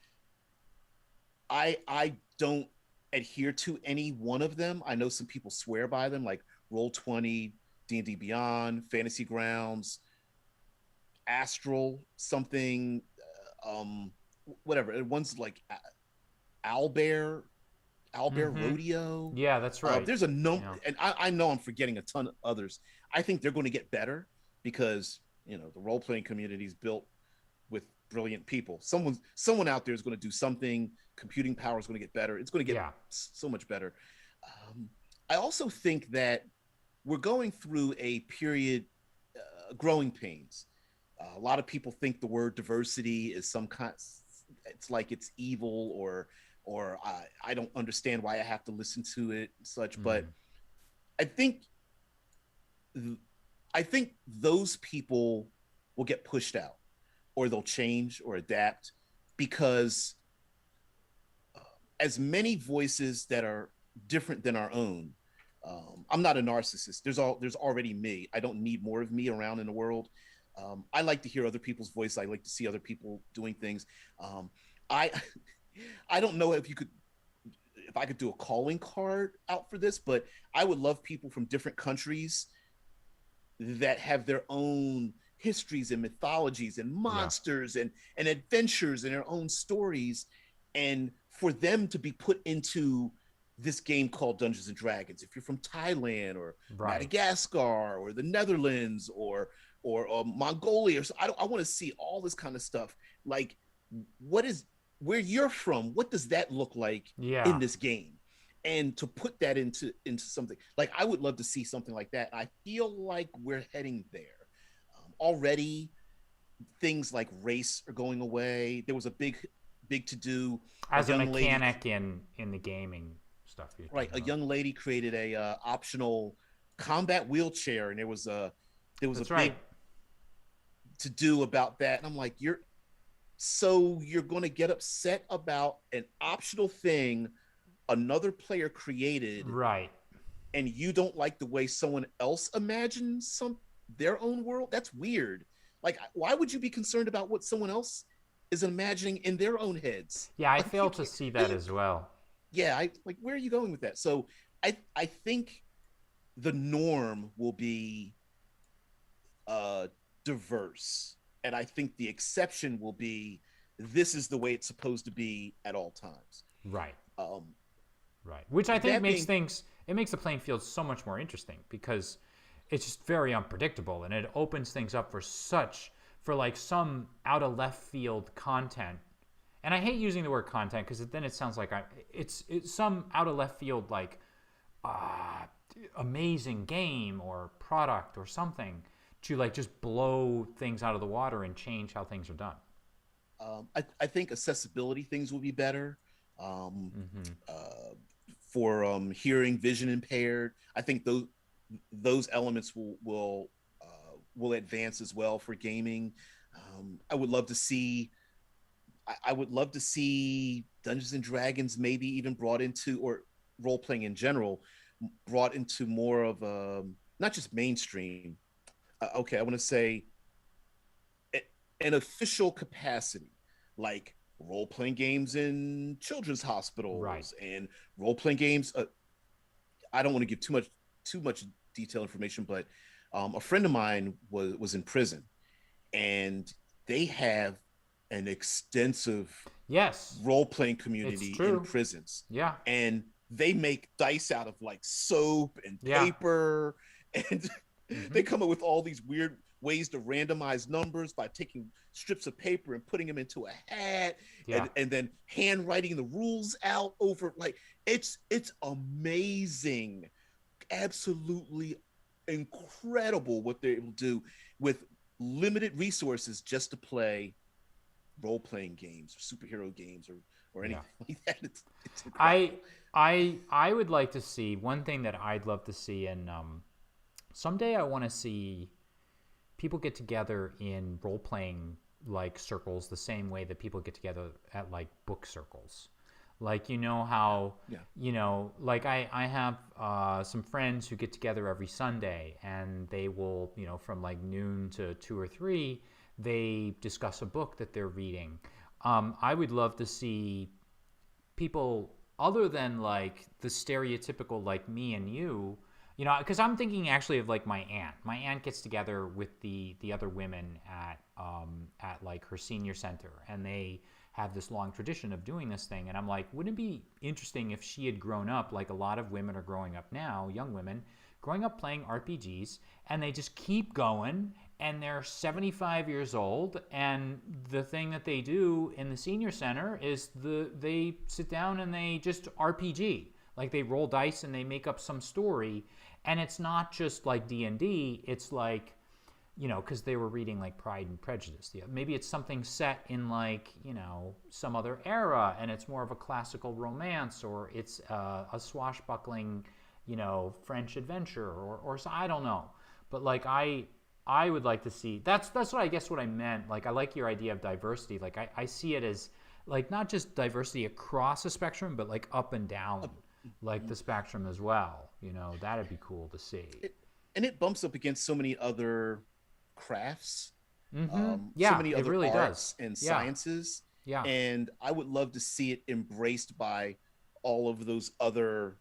I don't adhere to any one of them. I know some people swear by them, like Roll20, D&D Beyond, Fantasy Grounds, Astral, something, whatever. One's like Owlbear Rodeo. Yeah, that's right. There's a number, and I know I'm forgetting a ton of others. I think they're going to get better because the role-playing community is built with brilliant people. Someone out there is going to do something. Computing power is going to get better. It's going to get so much better. I also think that we're going through a period, growing pains. A lot of people think the word diversity is some kind. It's like it's evil, or I don't understand why I have to listen to it and such. But I think those people will get pushed out, or they'll change or adapt, because as many voices that are different than our own. I'm not a narcissist. There's already me. I don't need more of me around in the world. I like to hear other people's voice. I like to see other people doing things. I don't know if I could do a calling card out for this, but I would love people from different countries that have their own histories and mythologies and monsters and adventures and their own stories, and for them to be put into this game called Dungeons and Dragons. If you're from Thailand or Madagascar or the Netherlands or Mongolia, I want to see all this kind of stuff. Like, where you're from, what does that look like in this game? And to put that into something, like, I would love to see something like that. I feel like we're heading there. Already, things like race are going away. There was a big to do as a mechanic in the gaming stuff. Right, a young lady created a optional combat wheelchair, and there was a big to do about that. And I'm like, you're going to get upset about an optional thing another player created, right? And you don't like the way someone else imagines their own world? That's weird. Like, why would you be concerned about what someone else is imagining in their own heads? Yeah, I fail to see that as well. Yeah, where are you going with that? So I think the norm will be diverse, and I think the exception will be this is the way it's supposed to be at all times. Right. Um, Right. Which I think that makes being, things, it makes the playing field so much more interesting because it's just very unpredictable and it opens things up for for like some out of left field content. And I hate using the word content because then it sounds like it's some out of left field, like uh, amazing game or product or something to like just blow things out of the water and change how things are done. I think accessibility things will be better. Um, Mm-hmm. uh, for hearing, vision impaired, I think those elements will advance as well for gaming. I would love to see. I would love to see Dungeons and Dragons maybe even brought into, or role playing in general, brought into more of not just mainstream. Okay, I want to say an official capacity, like role playing games in children's Right. hospitals and role playing games. I don't want to give too much detailed information, but a friend of mine was in prison, and they have an extensive Yes, role playing it's community in true. prisons, Yeah. and they make dice out of like soap and Yeah. paper, and Mm-hmm. they come up with all these weird ways to randomize numbers by taking strips of paper and putting them into a hat, Yeah. and then handwriting the rules out over, like, it's amazing, absolutely incredible what they're able to do with limited resources just to play role playing games, or superhero games, or Yeah. anything like that. It's I incredible. I would like to see one thing that I'd love to see, and someday I want to see people get together in role playing like circles the same way that people get together at like book circles. Like you know how Yeah. like I have some friends who get together every Sunday and they will from like noon to 2 or 3 they discuss a book that they're reading. I would love to see people other than like the stereotypical like me and you, because I'm thinking actually of like my aunt. My aunt gets together with the other women at like her senior center, and they have this long tradition of doing this thing. And I'm like, wouldn't it be interesting if she had grown up like a lot of women are growing up now, young women growing up playing RPGs, and they just keep going, and they're 75 years old, and the thing that they do in the senior center is they sit down and they just RPG, like they roll dice and they make up some story, and it's not just like D&D, it's like because they were reading like Pride and Prejudice. Yeah, maybe it's something set in like some other era, and it's more of a classical romance, or it's a swashbuckling French adventure, or so, I don't know. But like I would like to see, that's what I guess what I meant. Like I like your idea of diversity. Like I see it as like not just diversity across the spectrum, but like up and down like the spectrum as well. That'd be cool to see. it, and it bumps up against so many other crafts, Mm-hmm. so Yeah, many it other really does. arts and Yeah. sciences, Yeah. and I would love to see it embraced by all of those other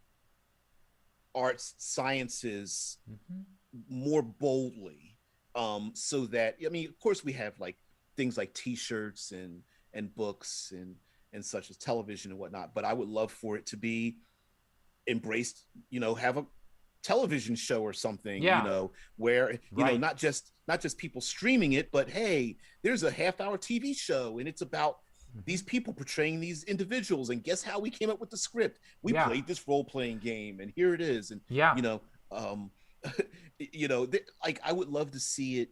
arts, sciences Mm-hmm. more boldly, so that, I mean, of course we have like things like t-shirts and books and such as television and whatnot, but I would love for it to be embraced, have a television show or something, Yeah. where, Right. not just people streaming it, but hey, there's a half-hour TV show and it's about Mm-hmm. these people portraying these individuals, and guess how we came up with the script? We Yeah. played this role-playing game and here it is. And Yeah. you know um like I would love to see it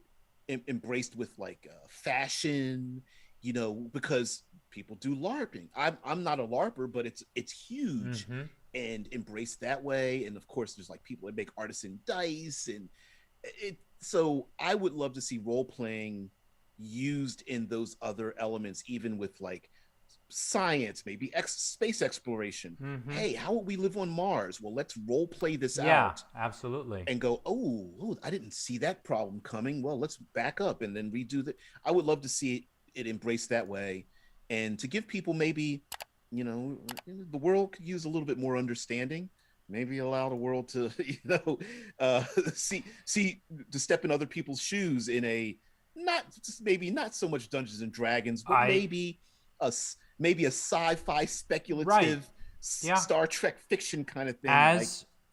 embraced with like fashion, because people do LARPing. I'm not a LARPer, but it's huge Mm-hmm. and embraced that way. And of course, there's like people that make artisan dice, and so I would love to see role playing used in those other elements, even with like science, maybe space exploration. Mm-hmm. Hey, how would we live on Mars? Well, let's role play this Yeah, out absolutely. and go, oh, I didn't see that problem coming. Well, let's back up and then redo that. I would love to see it embraced that way, and to give people maybe, the world could use a little bit more understanding. Maybe allow the world to, see to step in other people's shoes in a, not maybe not so much Dungeons and Dragons, but I maybe maybe a sci-fi Right. speculative Yeah. Star Trek fiction kind of thing. Like,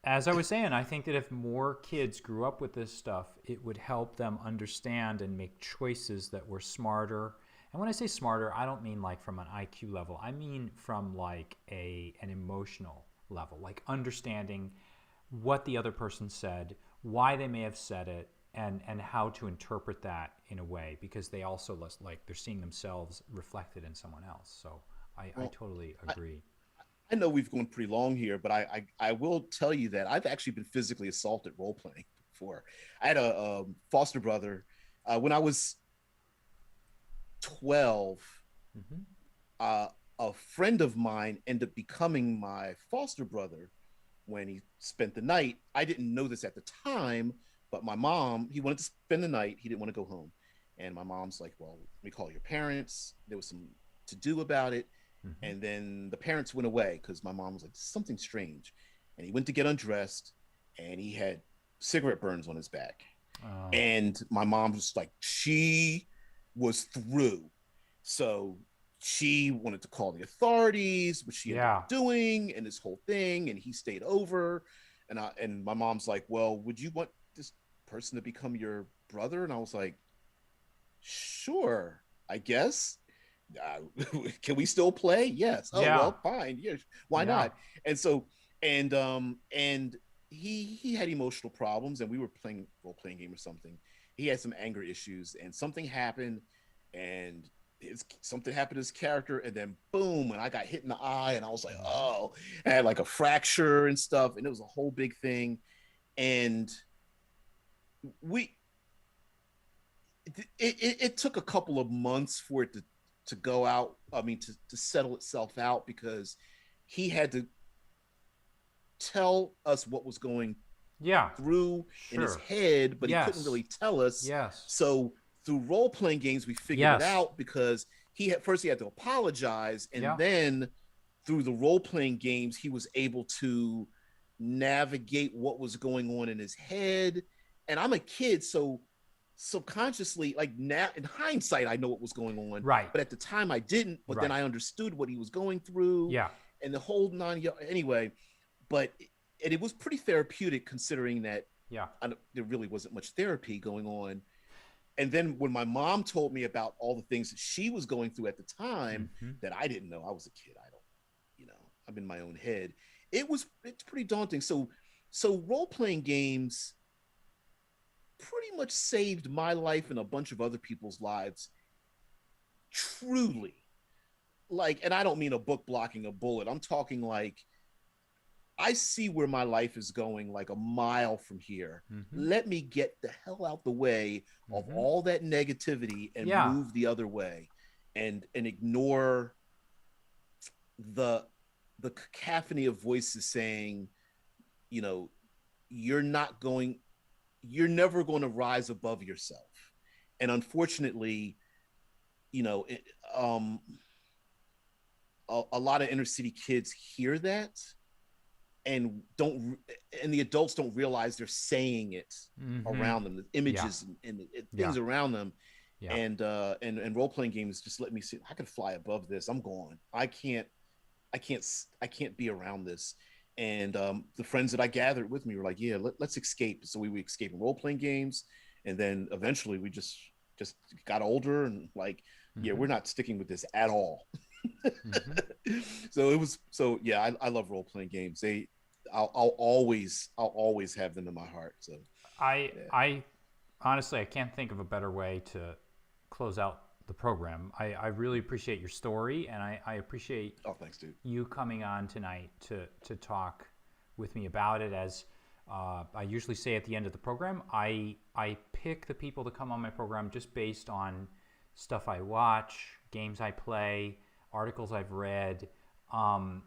As I was saying, I think that if more kids grew up with this stuff, it would help them understand and make choices that were smarter. And when I say smarter, I don't mean like from an IQ level. I mean from like an emotional level, like understanding what the other person said, why they may have said it, and how to interpret that in a way, because they also like they're seeing themselves reflected in someone else. So I well, totally I, agree. I know we've gone pretty long here, but I will tell you that I've actually been physically assaulted role playing before. I had a foster brother when I was 12. Hmm. A friend of mine ended up becoming my foster brother when he spent the night. I didn't know this at the time, but my mom, he wanted to spend the night. He didn't want to go home. And my mom's like, well, let me call your parents. There was some to do about it. Hmm. And then the parents went away because my mom was like, something strange. And he went to get undressed and he had cigarette burns on his back. Oh, And my mom was like, she was through. So she wanted to call the authorities, which she ended yeah. up doing, and this whole thing. And he stayed over. And my mom's like, well, would you want this person to become your brother? And I was like, sure, I guess. Can we still play? Yes. Oh Yeah. well, fine. Yeah, why Yeah. not? And so and he had emotional problems, and we were playing role playing game or something. He had some anger issues, and something happened, and something happened to his character, and then boom, and I got hit in the eye, and I was like, Hmm. oh, I had like a fracture and stuff, and it was a whole big thing, and we it took a couple of months for it to go out. I mean, to settle itself out because he had to tell us what was going Yeah. through in his Sure. head, but he couldn't Yes. really tell us. Yes. So through role playing games, we figured it Yes. out because he had to apologize, and Yeah. then through the role playing games, he was able to navigate what was going on in his head. And I'm a kid, so subconsciously, like now in hindsight, I know what was going on, Right. but at the time I didn't. But then Right. I understood what he was going through Yeah. and the whole nine. Anyway, but and it was pretty therapeutic considering that Yeah. there really wasn't much therapy going on. And then when my mom told me about all the things that she was going through at the time Hmm. that I didn't know, I was a kid. I don't, I'm in my own head. It's pretty daunting. So role playing games pretty much saved my life and a bunch of other people's lives. Truly, like, and I don't mean a book blocking a bullet. I'm talking like I see where my life is going like a mile from here. Hmm. Let me get the hell out the way of Hmm. all that negativity and Yeah. move the other way and ignore the the cacophony of voices saying, you know, you're not going you're never going to rise above yourself. And unfortunately, you know, a lot of inner city kids hear that and don't and the adults don't realize they're saying it Hmm. around them, the Yeah. images and Yeah. things around them. Yeah. And role-playing games just let me see I could fly above this. I'm gone. I can't be around this. And the friends that I gathered with me were like, yeah, let's escape. So we escape in role-playing games, and then eventually we just got older and like, yeah, Hmm. we're not sticking with this at all. Hmm. So it was so yeah, I love role-playing games. I'll always have them in my heart. So yeah. I honestly, I can't think of a better way to close out the program. I really appreciate your story, and I appreciate Oh, thanks, dude. you coming on tonight to talk with me about it. As I usually say at the end of the program, I pick the people to come on my program just based on stuff I watch, games I play, articles I've read, and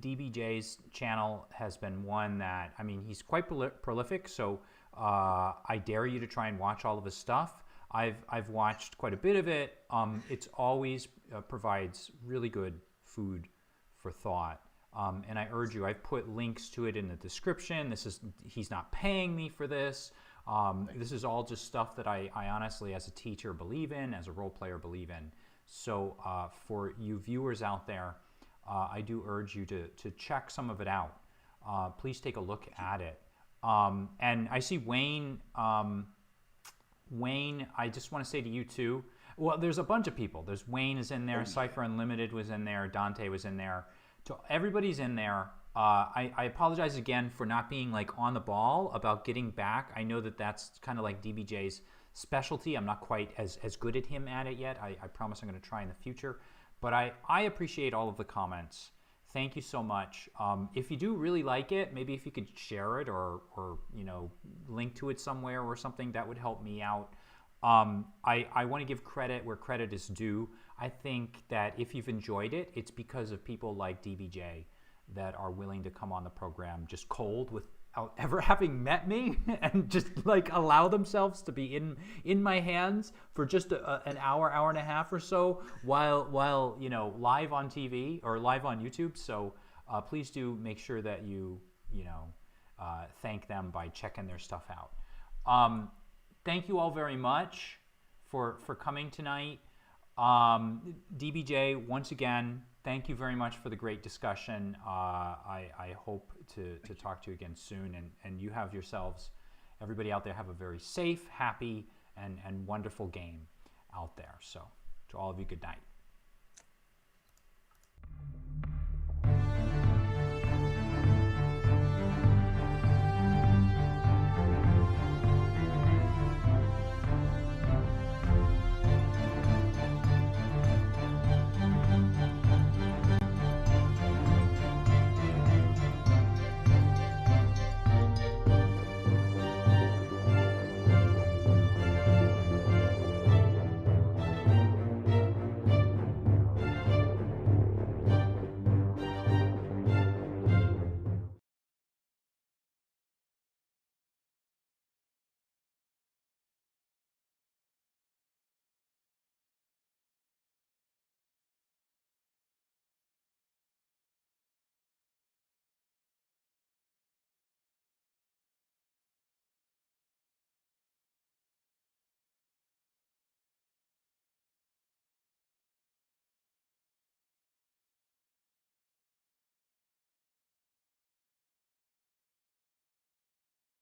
DBJ's channel has been one that, I mean, he's quite prolific. So I dare you to try and watch all of his stuff. I've watched quite a bit of it. It's always provides really good food for thought. And I urge you, I've put links to it in the description. He's not paying me for this. This is all just stuff that I honestly, as a teacher, believe in, as a role player, believe in. So for you viewers out there, I do urge you to check some of it out. Please take a look at it. And I see Wayne. Wayne, I just want to say to you too. Well, there's a bunch of people. There's Wayne is in there. yeah. Cypher Unlimited was in there. Dante was in there. So everybody's in there. I apologize again for not being like on the ball about getting back. I know that that's kind of like DBJ's specialty. I'm not quite as good at him at it yet. I promise I'm going to try in the future. But I appreciate all of the comments. Thank you so much. If you do really like it, maybe if you could share it or you know, link to it somewhere or something, that would help me out. I want to give credit where credit is due. I think that if you've enjoyed it, it's because of people like DBJ that are willing to come on the program just cold without ever having met me and just like allow themselves to be in my hands for just an hour and a half or so while you know, live on TV or live on YouTube. So please do make sure that you know, thank them by checking their stuff out. Thank you all very much for coming tonight. DBJ, once again, thank you very much for the great discussion. I hope to talk to you again soon, and you have yourselves, everybody out there, have a very safe, happy, and wonderful game out there. So to all of you, good night.